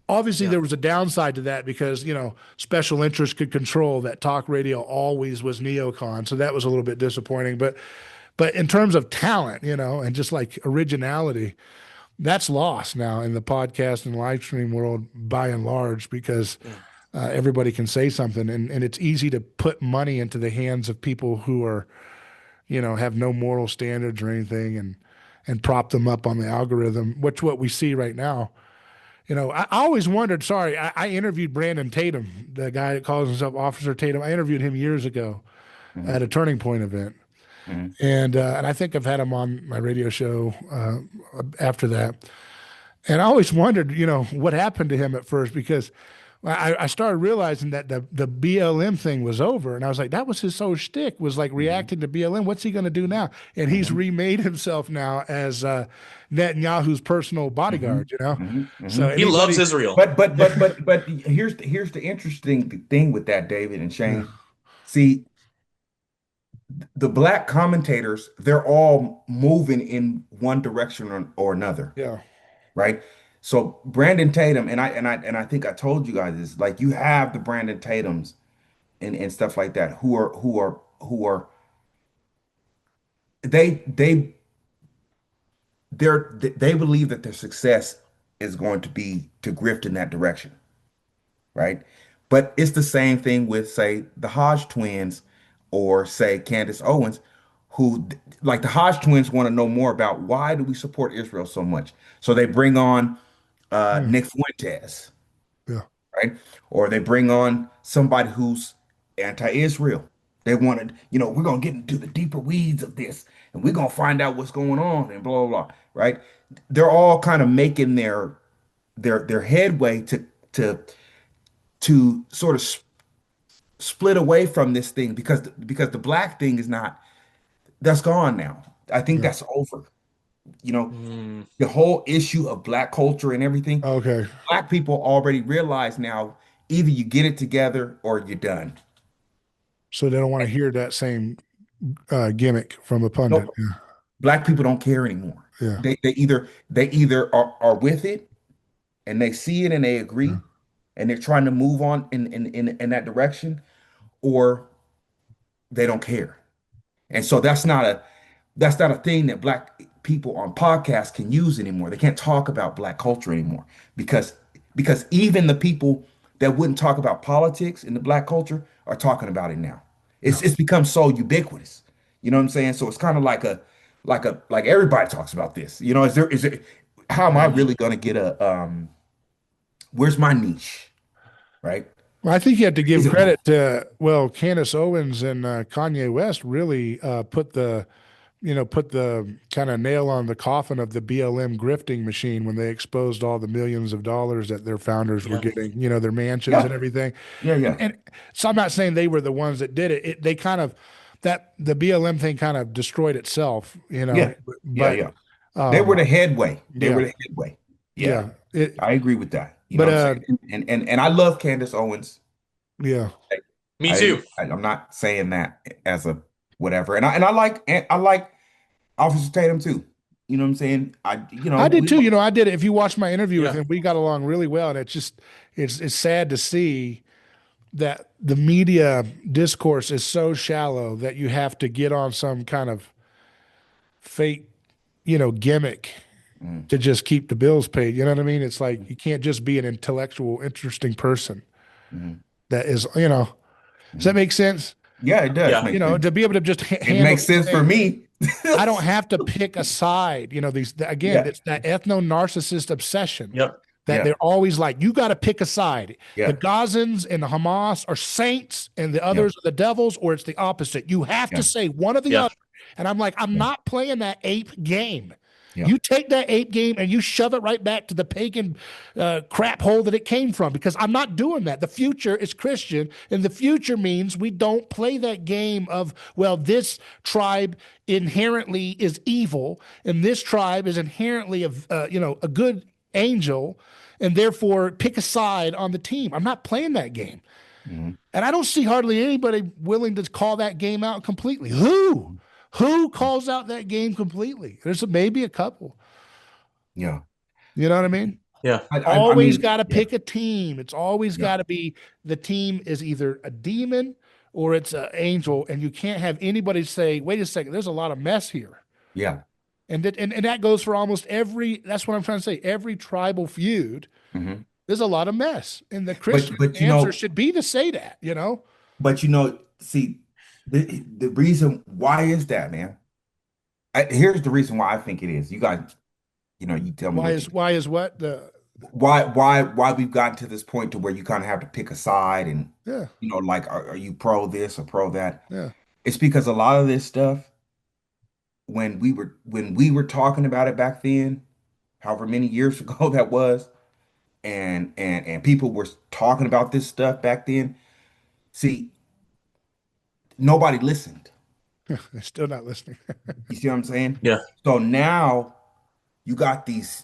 Obviously, Yeah. there was a downside to that because, special interests could control that talk radio always was neocon. So that was a little bit disappointing. But in terms of talent, and just like originality, that's lost now in the podcast and live stream world by and large because Yeah. everybody can say something, and it's easy to put money into the hands of people who are, have no moral standards or anything, and prop them up on the algorithm, which what we see right now. I always wondered. Sorry, I interviewed Brandon Tatum, the guy that calls himself Officer Tatum. I interviewed him years ago mhm, at a Turning Point event, mhm, and I think I've had him on my radio show after that. And I always wondered, what happened to him at first because I started realizing that the BLM thing was over, and I was like, that was his whole shtick, was like mhm, reacting to BLM. What's he going to do now? And he's mhm, remade himself now as Netanyahu's personal mhm, bodyguard. mhm, So mhm. He loves anybody, Israel. But here's the interesting thing with that, David and yeah, Shane. See, the black commentators, they're all moving in one direction or another, Yeah. right? So Brandon Tatum, and I think I told you guys this, like you have the Brandon Tatums and stuff like that who are they they believe that their success is going to be to grift in that direction, right? But it's the same thing with, say, the Hodge twins or, say, Candace Owens, who, like, the Hodge twins want to know more about why do we support Israel so much. So they bring on Yeah. Nick Fuentes, Yeah. right? Or they bring on somebody who's anti-Israel. They wanted, we're gonna get into the deeper weeds of this, and we're gonna find out what's going on, and blah blah blah, right? They're all kind of making their headway to to sort of split away from this thing because the black thing is not that's gone now. I think Yeah. that's over. You know, Mm, the whole issue of black culture and everything. Okay. Black people already realize now either you get it together or you're done. So they don't want to hear that same gimmick from a pundit. Nope. Yeah. Black people don't care anymore. Yeah. They either are with it and they see it and they Yeah. agree and they're trying to move on in that direction, or they don't care. And so that's not a thing that black people on podcasts can use anymore. They can't talk about black culture anymore because even the people that wouldn't talk about politics in the black culture are talking about it now. Yeah. It's become so ubiquitous. You know what I'm saying? So it's kind of like everybody talks about this. Is there how am I mhm. really going to get a where's my niche, right? Well, I think you have to give Is it mine? credit to, well, Candace Owens and Kanye West really put the kind of nail on the coffin of the BLM grifting machine when they exposed all the millions of dollars that their founders were Yeah. getting, their mansions and Yeah, everything. yeah, yeah, And so I'm not saying they were the ones that did it. They kind of, that the BLM thing kind of destroyed itself, yeah, yeah, but yeah. They were um, the headway. They yeah, were the headway. Yeah, yeah, it, I agree with that. You know but what I'm saying? And I love Candace Owens. yeah, Me too. I'm not saying that as a whatever. And I like Officer Tatum too. You know what I'm saying? I did too. I did it. If you watch my interview with Yeah. him, we got along really well, and it's sad to see that the media discourse is so shallow that you have to get on some kind of fake, gimmick Mm, to just keep the bills paid. You know what I mean? It's like you can't just be an intellectual, interesting person mm, that is, does that mm. make sense? Yeah, it does Yeah. make sense. To be able to just It handle makes these sense for things. me. I don't have to pick a side. Again, Yeah, it's that ethno narcissist obsession Yep. that yeah, they're always like, you got to pick a side. The yeah, Gazans and the Hamas are saints and the yeah, others are the devils, or it's the opposite. You have to yeah, say one or the Yeah. other. And I'm like, I'm yeah, not playing that ape game. yeah. You take that ape game and you shove it right back to the pagan crap hole that it came from, because I'm not doing that. The future is Christian, and the future means we don't play that game of, well, this tribe inherently is evil, and this tribe is inherently a good angel, and therefore pick a side on the team. I'm not playing that game. Mhm. And I don't see hardly anybody willing to call that game out completely. Who? Who calls out that game completely? There's maybe a couple. Yeah. You know what I mean? Yeah. I Always mean, got to yeah, pick a team. It's always yeah, got to be the team is either a demon or it's an angel, and you can't have anybody say, "Wait a second, there's a lot of mess here." yeah. And that goes for almost every. That's what I'm trying to say. Every tribal feud, Hmm. there's a lot of mess, and the But Christian but answer should be to say that. see, the reason why is that, man? Here's the reason why I think it is. You guys, you tell me Why what you is why is what the why we've gotten to this point to where you kind of have to pick a side and yeah like are you pro this or pro that? yeah It's because a lot of this stuff when we were talking about it back then, however many years ago that was, and people were talking about this stuff back then. See, nobody listened. they're still not listening. You see what I'm saying? Yeah. So now you got these,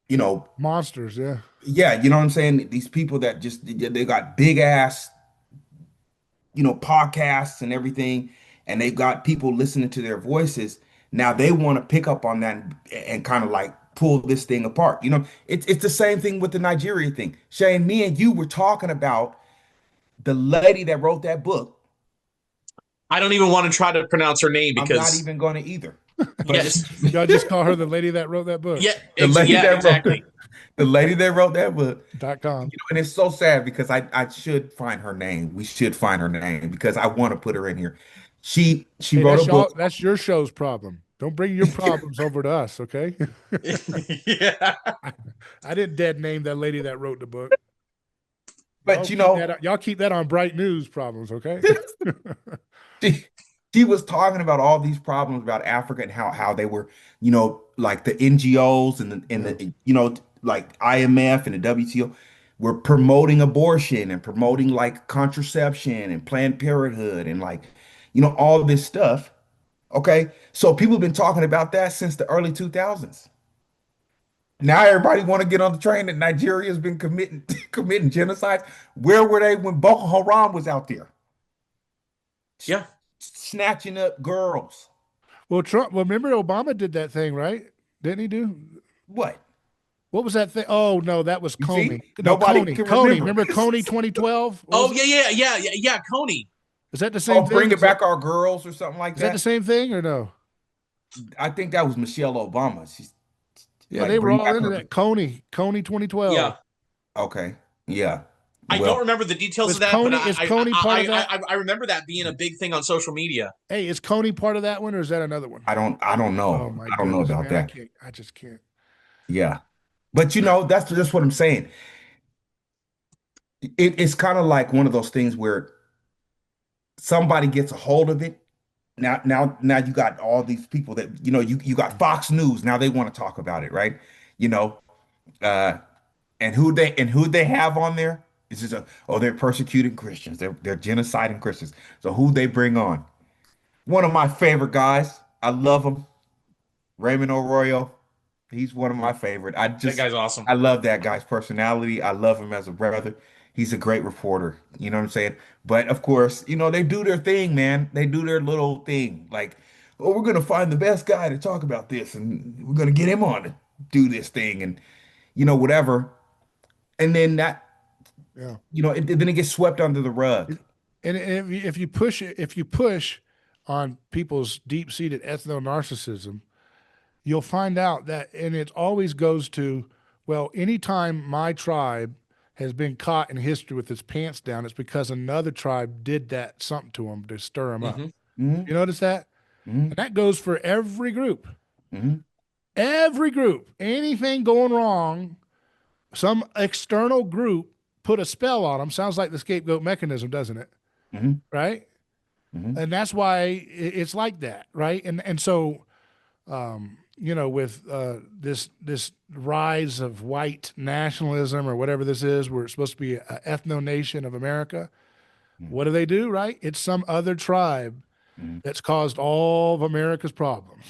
you know, Monsters, yeah. yeah, you know what I'm saying? These people that just they got big ass podcasts and everything, and they've got people listening to their voices. Now they want to pick up on that and kind of like pull this thing apart. It's the same thing with the Nigeria thing. Shane, me and you were talking about the lady that wrote that book. I don't even want to try to pronounce her name I'm not because even going to either. But yes, Y'all just call her the lady that wrote that book. yeah, the lady that exactly. wrote the lady that wrote that book. .com. And it's so sad because I should find her name. We should find her name because I want to put her in here. She Hey, wrote a book. that's your show's problem. Don't bring your problems over to us, okay? Yeah. I didn't dead name that lady that wrote the book. But Y'all keep that on Bright News problems, okay? she, she was talking about all these problems about Africa and how they were, like the NGOs and the like IMF and the WTO were promoting abortion and promoting like contraception and Planned Parenthood and like, all this stuff. Okay. So people have been talking about that since the early 2000s. Now everybody want to get on the train that Nigeria has been committing genocides. Where were they when Boko Haram was out there? Yeah. Snatching up girls. Well, remember Obama did that thing, right? Didn't he do? What? What was that thing? Oh, no, that was You Comey. see? No, Nobody Coney. can Coney. remember. Remember Coney 2012? Oh, yeah, Coney. Is that the same Oh, thing? bringing back our girls or something like Is that the that. same thing or no? I think that was Michelle Obama. She's Yeah, like they were bring all back into her. that. Coney 2012. Yeah. Okay. Yeah. I don't Well, remember the details Is of that, but Coney part of that? I remember that being a big thing on social media. Hey, is Coney part of that one or is that another one? I don't know. Oh my I don't know goodness, about man. that. I just can't. Yeah. But that's just what I'm saying. It's kind of like one of those things where somebody gets a hold of it. Now you got all these people that you got Fox News. Now they want to talk about it, right? You know, uh, and who they have on there is just they're persecuting Christians. They're genociding Christians. So who they bring on? One of my favorite guys. I love him, Raymond Arroyo. He's one of my favorite. That guy's awesome. I love that guy's personality. I love him as a brother. He's a great reporter. You know what I'm saying? But of course, they do their thing, man. They do their little thing. Like, oh, we're gonna find the best guy to talk about this, and we're gonna get him on to do this thing, and whatever. And then Yeah. then it gets swept under the rug. And if you push on people's deep-seated ethno-narcissism, you'll find out that, and it always goes to, well, anytime my tribe has been caught in history with its pants down, it's because another tribe did that something to them to stir them up. Mhm, You notice that? mhm, And that goes for every group. mhm, Every group. Anything going wrong, some external group put a spell on them. Sounds like the scapegoat mechanism, doesn't it? mhm, Right? mhm, And that's why it's like that, right? And so with this rise of white nationalism or whatever this is, where it's supposed to be an ethno nation of America, what do? Right? It's some other tribe mhm, that's caused all of America's problems,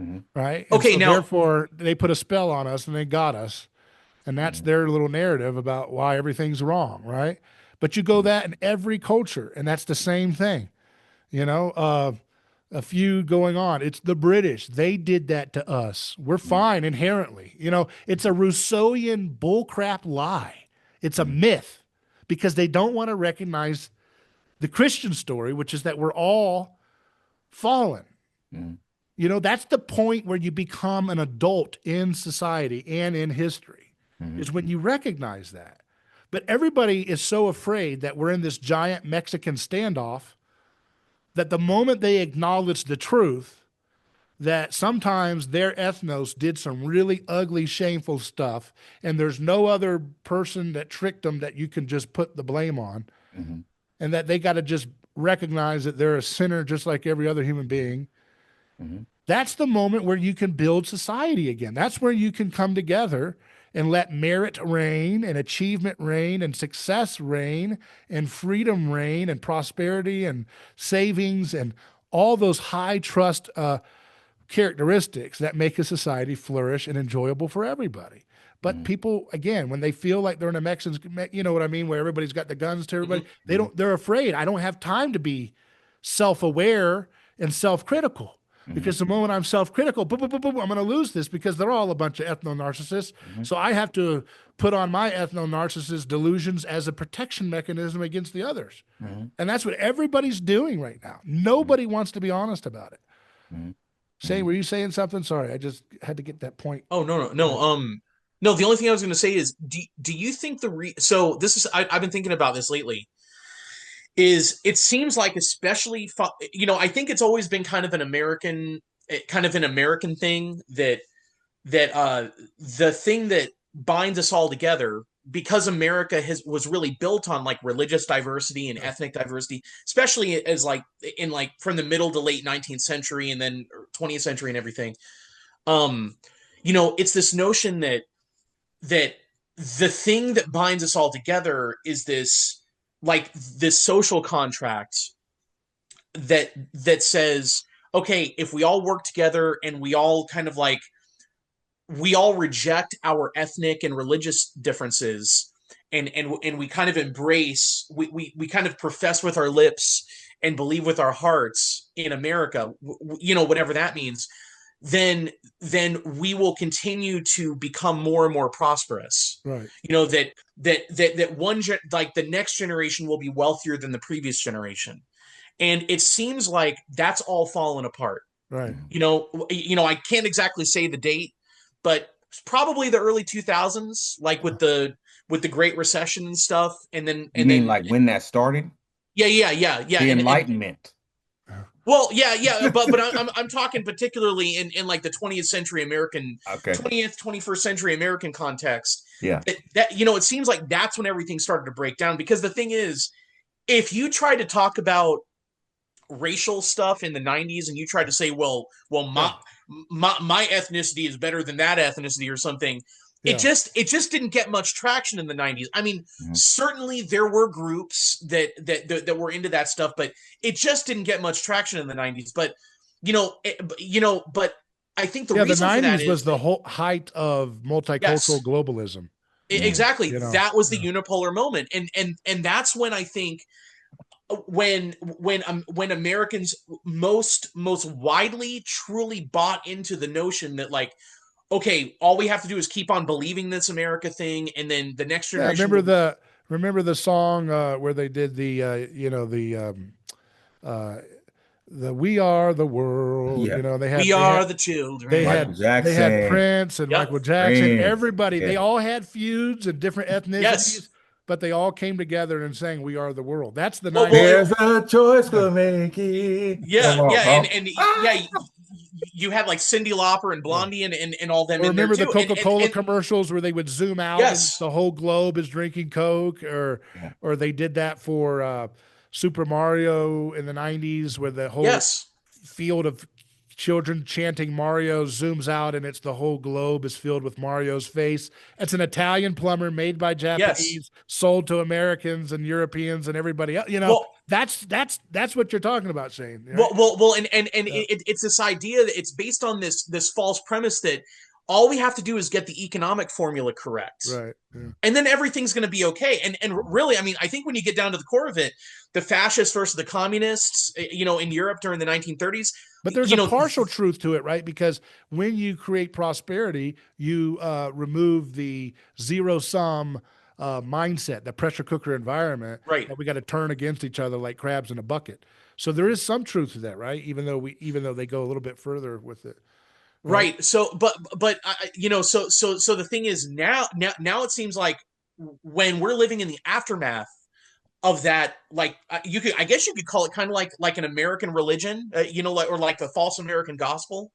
mhm, right? And Okay, so now therefore they put a spell on us and they got us, and that's mhm, their little narrative about why everything's wrong, right? But you go that in every culture, and that's the same thing, a feud going on. It's the British. They did that to us. We're fine inherently. It's a Rousseauian bullcrap lie. It's a myth because they don't want to recognize the Christian story, which is that we're all fallen. mhm, That's the point where you become an adult in society and in history, mhm, is when you recognize that. But everybody is so afraid that we're in this giant Mexican standoff that the moment they acknowledge the truth that sometimes their ethnos did some really ugly, shameful stuff, and there's no other person that tricked them that you can just put the blame on, mhm, and that they got to just recognize that they're a sinner just like every other human being, mhm, that's the moment where you can build society again. That's where you can come together and let merit reign and achievement reign and success reign and freedom reign and prosperity and savings and all those high trust characteristics that make a society flourish and enjoyable for everybody. But people, again, when they feel like they're in a Mexican, you know what I mean, where everybody's got the guns to everybody, they're afraid. I don't have time to be self-aware and self-critical. Because the moment I'm self-critical, boom, boom, boom, boom, I'm going to lose this because they're all a bunch of ethno-narcissists. So I have to put on my ethno-narcissist delusions as a protection mechanism against the others. And that's what everybody's doing right now. Nobody wants to be honest about it. Shane, were you saying something? Sorry, I just had to get that point. Oh, no. No, the only thing I was going to say is, do you think so this is, I've been thinking about this lately, is it seems like, especially, I think it's always been kind of an American thing that the thing that binds us all together, because America was really built on like religious diversity and ethnic diversity, especially as like in like from the middle to late 19th century and then 20th century and everything. It's this notion that the thing that binds us all together is this social contract that says, okay, if we all work together and we all kind of like, we all reject our ethnic and religious differences, and we kind of embrace, we kind of profess with our lips and believe with our hearts in America, whatever that means, then we will continue to become more and more prosperous. Right. That the next generation will be wealthier than the previous generation. And it seems like that's all fallen apart. Right. I can't exactly say the date, but it's probably the early 2000s, like with the Great Recession and stuff. And then like when that started? Yeah. The Enlightenment. Well, yeah, but I'm talking particularly in like the 20th century American, 21st century American context. Yeah. That it seems like that's when everything started to break down, because the thing is, if you try to talk about racial stuff in the 90s and you try to say, well, my ethnicity is better than that ethnicity or something, it just didn't get much traction in the 90s. I mean, certainly there were groups that were into that stuff, but it just didn't get much traction in the 90s. But but I think the reason the 90s for that was the whole height of multicultural globalism. Exactly. That was the unipolar moment. And that's when I think when Americans most widely truly bought into the notion that, like, okay, all we have to do is keep on believing this America thing, and then the next generation. Remember the song where they did the "We Are the World." Yeah. They had the children. They had Prince and Michael Jackson. Everybody, they all had feuds and different ethnicities. Yes. But they all came together and sang "We Are the World." That's the 90s. There's a choice we're making. You had like Cyndi Lauper and Blondie and all them. Remember the Coca-Cola commercials where they would zoom out and the whole globe is drinking Coke, or they did that for Super Mario in the 90s, where the whole field of children chanting Mario zooms out and it's the whole globe is filled with Mario's face. It's an Italian plumber made by Japanese, sold to Americans and Europeans and everybody else. That's what you're talking about, Shane. Right? It's this idea that it's based on this false premise that all we have to do is get the economic formula correct. Right. Yeah. And then everything's going to be okay. And really, I mean, I think when you get down to the core of it, the fascists versus the communists, in Europe during the 1930s. But there's a partial truth to it, right? Because when you create prosperity, you remove the zero-sum mindset, the pressure cooker environment, right? That we got to turn against each other like crabs in a bucket. So there is some truth to that, right? Even though they go a little bit further with it. Right. So, but so the thing is now it seems like when we're living in the aftermath of that, like I guess you could call it kind of like an American religion, or like the false American gospel.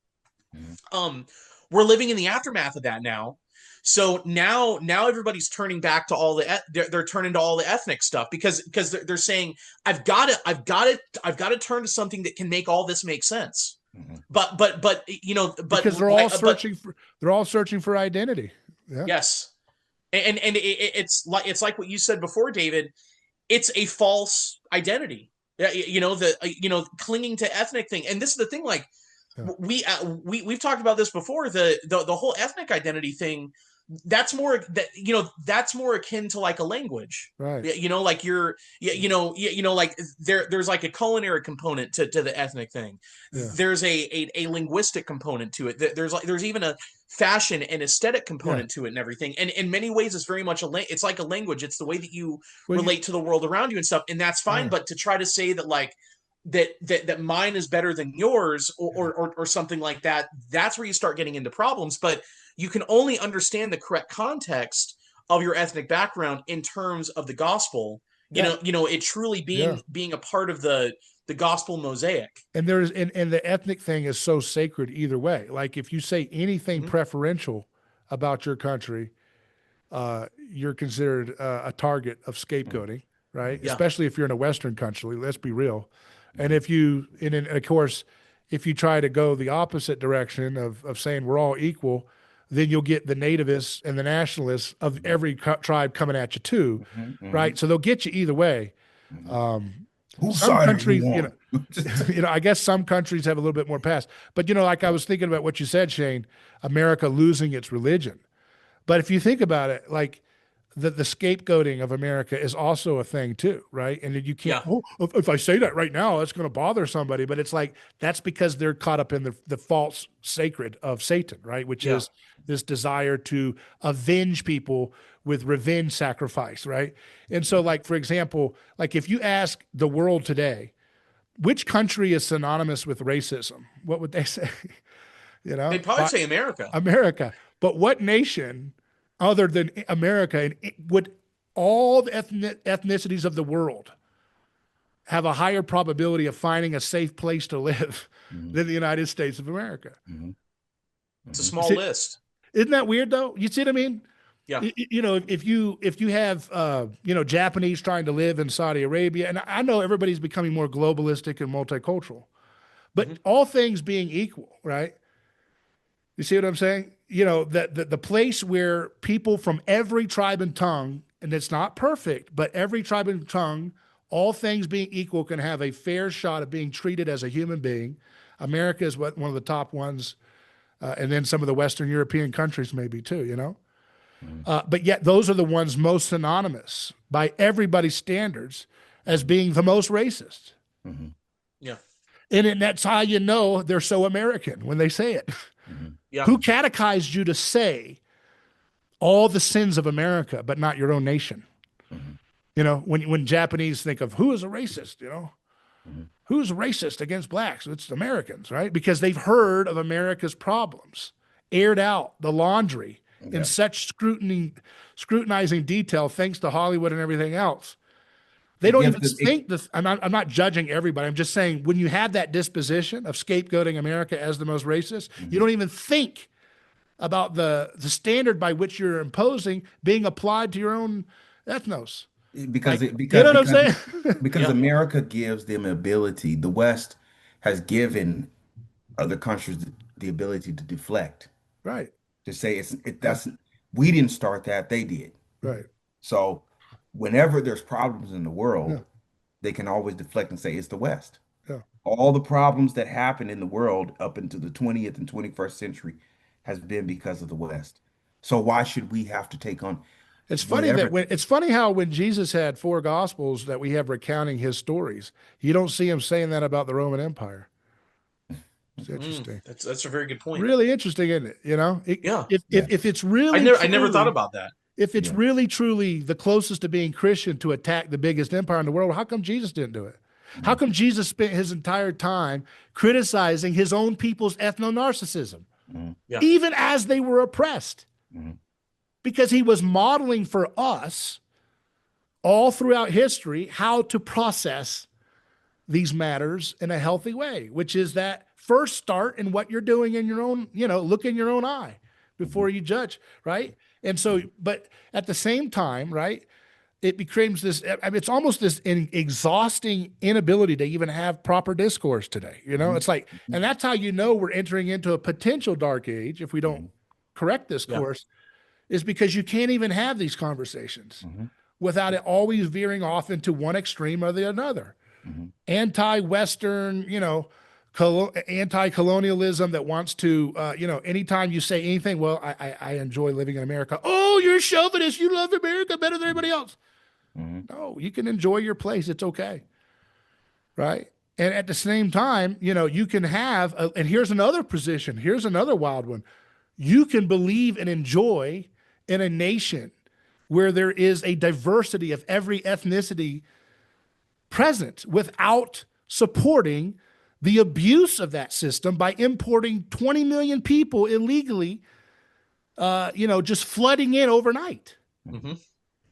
We're living in the aftermath of that now. So now everybody's turning back to they're turning to all the ethnic stuff because they're saying I've got to turn to something that can make all this make sense. But because they're all searching for identity. Yeah. Yes, and it's like what you said before, David. It's a false identity. Clinging to ethnic thing. And this is the thing. Like we've talked about this before. The whole ethnic identity thing. that's more that, that's more akin to like a language, Right. like like there's like a culinary component to the ethnic thing. Yeah. There's a linguistic component to it. There's even a fashion and aesthetic component to it and everything. And in many ways, it's very much it's like a language. It's the way that you relate to the world around you and stuff. And that's fine. But to try to say that like that mine is better than yours or something like that, that's where you start getting into problems. But you can only understand the correct context of your ethnic background in terms of the gospel, it truly being a part of the gospel mosaic. And and the ethnic thing is so sacred either way. Like if you say anything preferential about your country, you're considered a target of scapegoating, right? Yeah. Especially if you're in a Western country, let's be real. And and of course, if you try to go the opposite direction of saying we're all equal, then you'll get the nativists and the nationalists of every tribe coming at you too, right? So they'll get you either way. Whose some side countries, are you on? I guess some countries have a little bit more past. But like I was thinking about what you said, Shane, America losing its religion. But if you think about it, like the scapegoating of America is also a thing too, right? And you can't, if I say that right now, it's going to bother somebody. But it's like, that's because they're caught up in the false sacred of Satan, right? Which is this desire to avenge people with revenge sacrifice, right? And so like, for example, like if you ask the world today, which country is synonymous with racism? What would they say? They'd probably say America. America. But what nation other than America, and would all the ethnicities of the world have a higher probability of finding a safe place to live than the United States of America? It's a small list. Isn't that weird though? You see what I mean? Yeah. If you have Japanese trying to live in Saudi Arabia, and I know everybody's becoming more globalistic and multicultural, but all things being equal, right? You see what I'm saying? That the place where people from every tribe and tongue, and it's not perfect, but every tribe and tongue, all things being equal, can have a fair shot of being treated as a human being. America is one of the top ones, and then some of the Western European countries maybe too, But yet those are the ones most synonymous by everybody's standards as being the most racist. Yeah. And that's how you know they're so American when they say it. Yeah. Who catechized you to say all the sins of America, but not your own nation? When Japanese think of who is a racist, who's racist against blacks? It's Americans, right? Because they've heard of America's problems, aired out the laundry in such scrutinizing detail, thanks to Hollywood and everything else. They don't even think this. I'm not judging everybody. I'm just saying when you have that disposition of scapegoating America as the most racist, you don't even think about the standard by which you're imposing being applied to your own ethnos. Because you know what I'm saying? Because America gives them ability. The West has given other countries the ability to deflect. Right. To say we didn't start that, they did. Right. So whenever there's problems in the world, they can always deflect and say it's the West. Yeah. All the problems that happen in the world up into the 20th and 21st century has been because of the West. So why should we have to take on? It's funny it's funny how when Jesus had 4 gospels that we have recounting his stories, you don't see him saying that about the Roman Empire. It's interesting. That's a very good point. Really interesting, isn't it? If it's really, I never thought about that. If it's really truly the closest to being Christian to attack the biggest empire in the world, how come Jesus didn't do it? How come Jesus spent his entire time criticizing his own people's ethno-narcissism, even as they were oppressed? Because he was modeling for us all throughout history how to process these matters in a healthy way, which is that first start in what you're doing in your own, look in your own eye before you judge, right? And so, but at the same time, right, it becomes this, it's almost this exhausting inability to even have proper discourse today. It's like, and that's how we're entering into a potential dark age if we don't correct this course, is because you can't even have these conversations without it always veering off into one extreme or the another. Anti-Western, anti-colonialism that wants to, anytime you say anything, well, I enjoy living in America. Oh, you're a chauvinist. You love America better than everybody else. Mm-hmm. No, you can enjoy your place. It's okay. Right. And at the same time, you can have, and here's another position. Here's another wild one. You can believe and enjoy in a nation where there is a diversity of every ethnicity present without supporting the abuse of that system by importing 20 million people illegally, just flooding in overnight. Mm-hmm.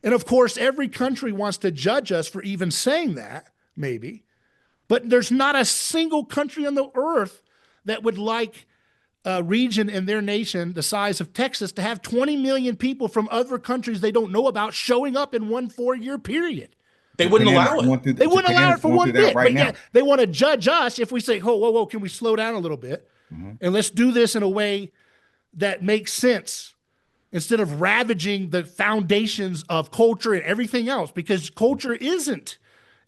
And of course, every country wants to judge us for even saying that, maybe. But there's not a single country on the earth that would like a region in their nation the size of Texas to have 20 million people from other countries they don't know about showing up in 1 4-year period. They wouldn't allow it. They wouldn't allow it for one bit. Right but now. yet they want to judge us if we say, whoa, can we slow down a little bit? Mm-hmm. And let's do this in a way that makes sense instead of ravaging the foundations of culture and everything else, because culture isn't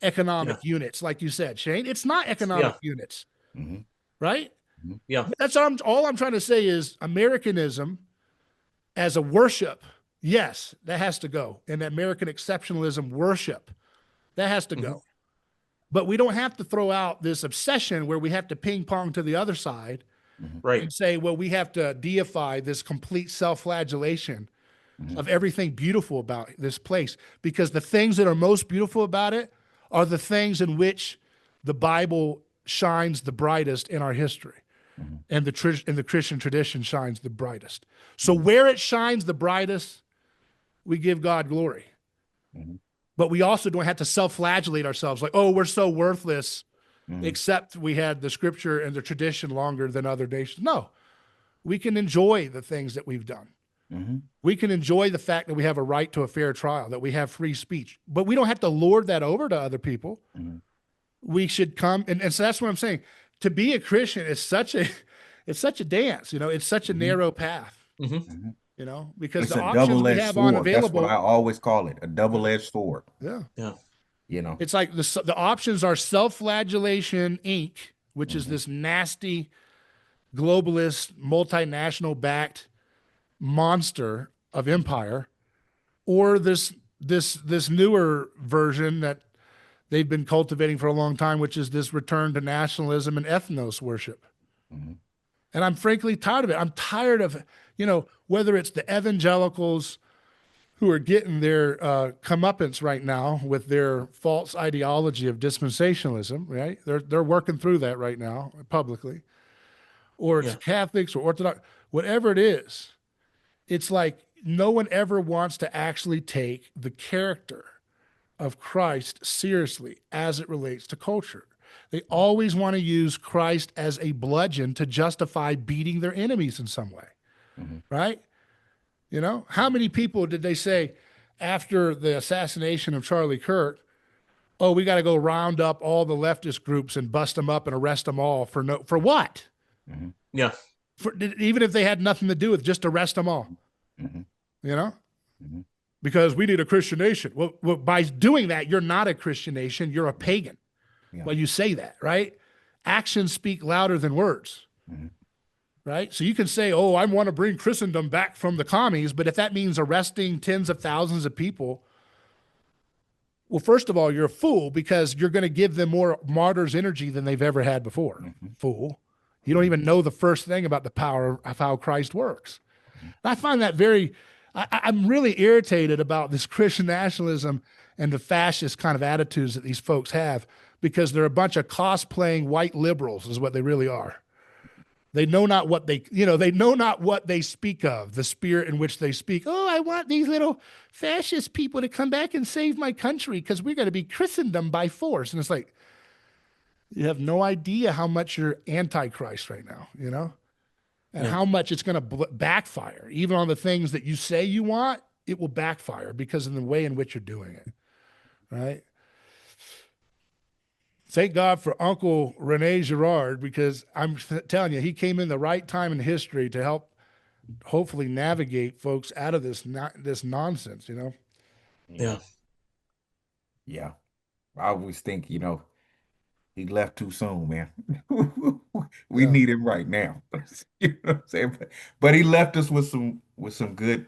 economic units, like you said, Shane. It's not economic units, Mm-hmm. right? Yeah. That's all I'm trying to say is Americanism as a worship, yes, that has to go. And American exceptionalism worship, that has to go. But we don't have to throw out this obsession where we have to ping pong to the other side Right. and say, well, we have to deify this complete self-flagellation of everything beautiful about this place, because the things that are most beautiful about it are the things in which the Bible shines the brightest in our history. And the Christian tradition shines the brightest. So where it shines the brightest, we give God glory. But we also don't have to self-flagellate ourselves like, oh, we're so worthless, except we had the scripture and the tradition longer than other nations. No, we can enjoy the things that we've done. We can enjoy the fact that we have a right to a fair trial, that we have free speech, but we don't have to lord that over to other people. We should come. And so that's what I'm saying. To be a Christian is it's such a dance, it's such a narrow path, because It's the a options we double-edged have on sword. That's available. what I always call it, a double-edged sword. Yeah. It's like the options are Self-Flagellation Inc., which is this nasty globalist, multinational backed monster of empire, or this newer version that they've been cultivating for a long time, which is this return to nationalism and ethnos worship. And I'm frankly tired of it. I'm tired of, whether it's the evangelicals who are getting their comeuppance right now with their false ideology of dispensationalism, right? They're working through that right now publicly. Or it's Catholics or Orthodox, whatever it is. It's like no one ever wants to actually take the character of Christ seriously as it relates to culture. They always want to use Christ as a bludgeon to justify beating their enemies in some way, right? How many people did they say after the assassination of Charlie Kirk, oh, we got to go round up all the leftist groups and bust them up and arrest them all for what? Yeah. Even if they had nothing to do with, just arrest them all, because we need a Christian nation. Well, by doing that, you're not a Christian nation. You're a pagan. Well, you say that, right? Actions speak louder than words, right? So you can say, oh, I want to bring Christendom back from the commies, but if that means arresting tens of thousands of people, well, first of all, you're a fool, because you're going to give them more martyrs' energy than they've ever had before. Fool. You don't even know the first thing about the power of how Christ works. And I find that I'm really irritated about this Christian nationalism and the fascist kind of attitudes that these folks have, because they're a bunch of cosplaying white liberals is what they really are. They know not what they know not what they speak of, the spirit in which they speak. Oh, I want these little fascist people to come back and save my country because we're going to be Christendom by force. And it's like, you have no idea how much you're antichrist right now, and how much it's going to backfire. Even on the things that you say you want, it will backfire because of the way in which you're doing it, right? Thank God for Uncle Rene Girard, because I'm telling you, he came in the right time in history to help hopefully navigate folks out of this nonsense, Yeah. I always think, He left too soon, man. We Yeah. need him right now. You know what I'm saying? But he left us with some good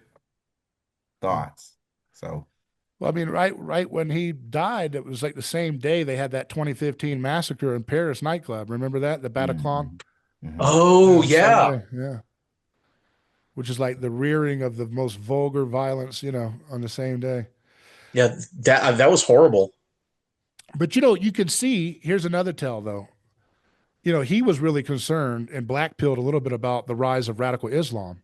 thoughts. So, Well, I mean, right when he died, it was like the same day they had that 2015 massacre in Paris nightclub. Remember that? The Bataclan? mhm, mhm, Oh Yeah, same yeah, day. Yeah. Which is like the rearing of the most vulgar violence, on the same day. yeah. That was horrible. But you can see, here's another tell though. He was really concerned and blackpilled a little bit about the rise of radical Islam.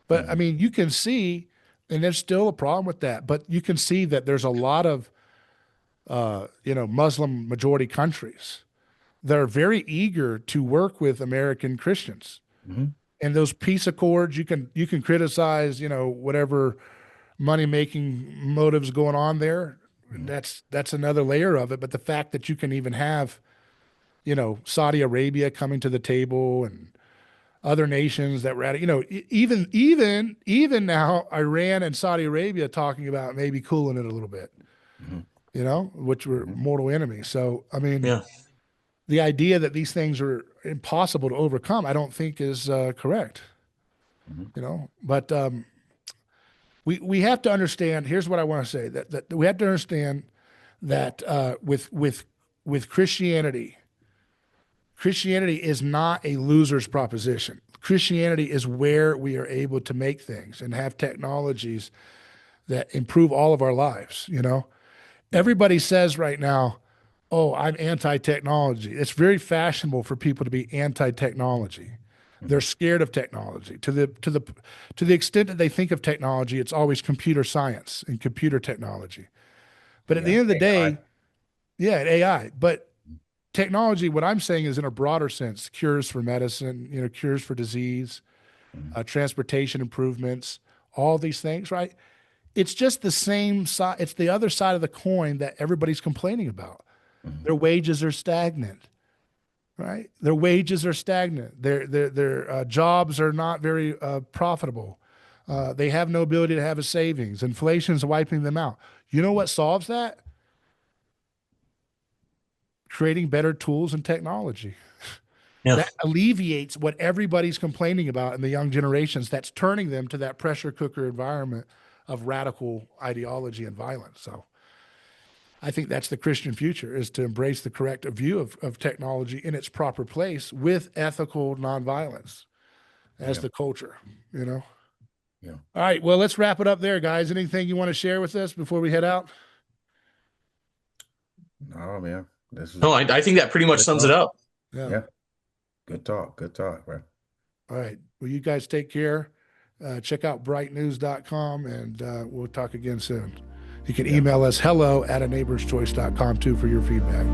But I mhm, mean, you can see, and there's still a problem with that, but you can see that there's a lot of Muslim majority countries that are very eager to work with American Christians. mhm, And those peace accords, you can criticize, whatever money making motives going on there. mhm, That's another layer of it. But the fact that you can even have, Saudi Arabia coming to the table and other nations that were even now Iran and Saudi Arabia talking about maybe cooling it a little bit, mhm, which were mhm, mortal enemies. So I mean, Yeah. the idea that these things are impossible to overcome, I don't think is correct. mhm, But we have to understand. Here's what I want to say: that we have to understand that with Christianity, Christianity is not a loser's proposition. Christianity is where we are able to make things and have technologies that improve all of our lives. Everybody says right now, "Oh, I'm anti-technology." It's very fashionable for people to be anti-technology. They're mhm. scared of technology to the extent that they think of technology. It's always computer science and computer technology. But at the Yeah. end of the AI. day, yeah, AI. But technology, what I'm saying is in a broader sense, cures for medicine, cures for disease, Mhm, transportation improvements, all these things, right? It's just the same side. It's the other side of the coin that everybody's complaining about. mhm, Their wages are stagnant, right? Their wages are stagnant. Their jobs are not very profitable. They have no ability to have a savings. Inflation's wiping them out. You know what solves that? Creating better tools and technology. Yeah. That alleviates what everybody's complaining about in the young generations. That's turning them to that pressure cooker environment of radical ideology and violence. So I think that's the Christian future, is to embrace the correct view of technology in its proper place with ethical nonviolence as Yeah. the culture, you know? Yeah. All right. Well, let's wrap it up there, guys. Anything you want to share with us before we head out? No, man. This is No, I think that pretty much good sums it talk. up. Yeah. Yeah. Good talk. Good talk, bro. All right. Well, you guys take care. Check out brightnews.com and we'll talk again soon. You can Yeah. email us hello@aneighborschoice.com too for your feedback.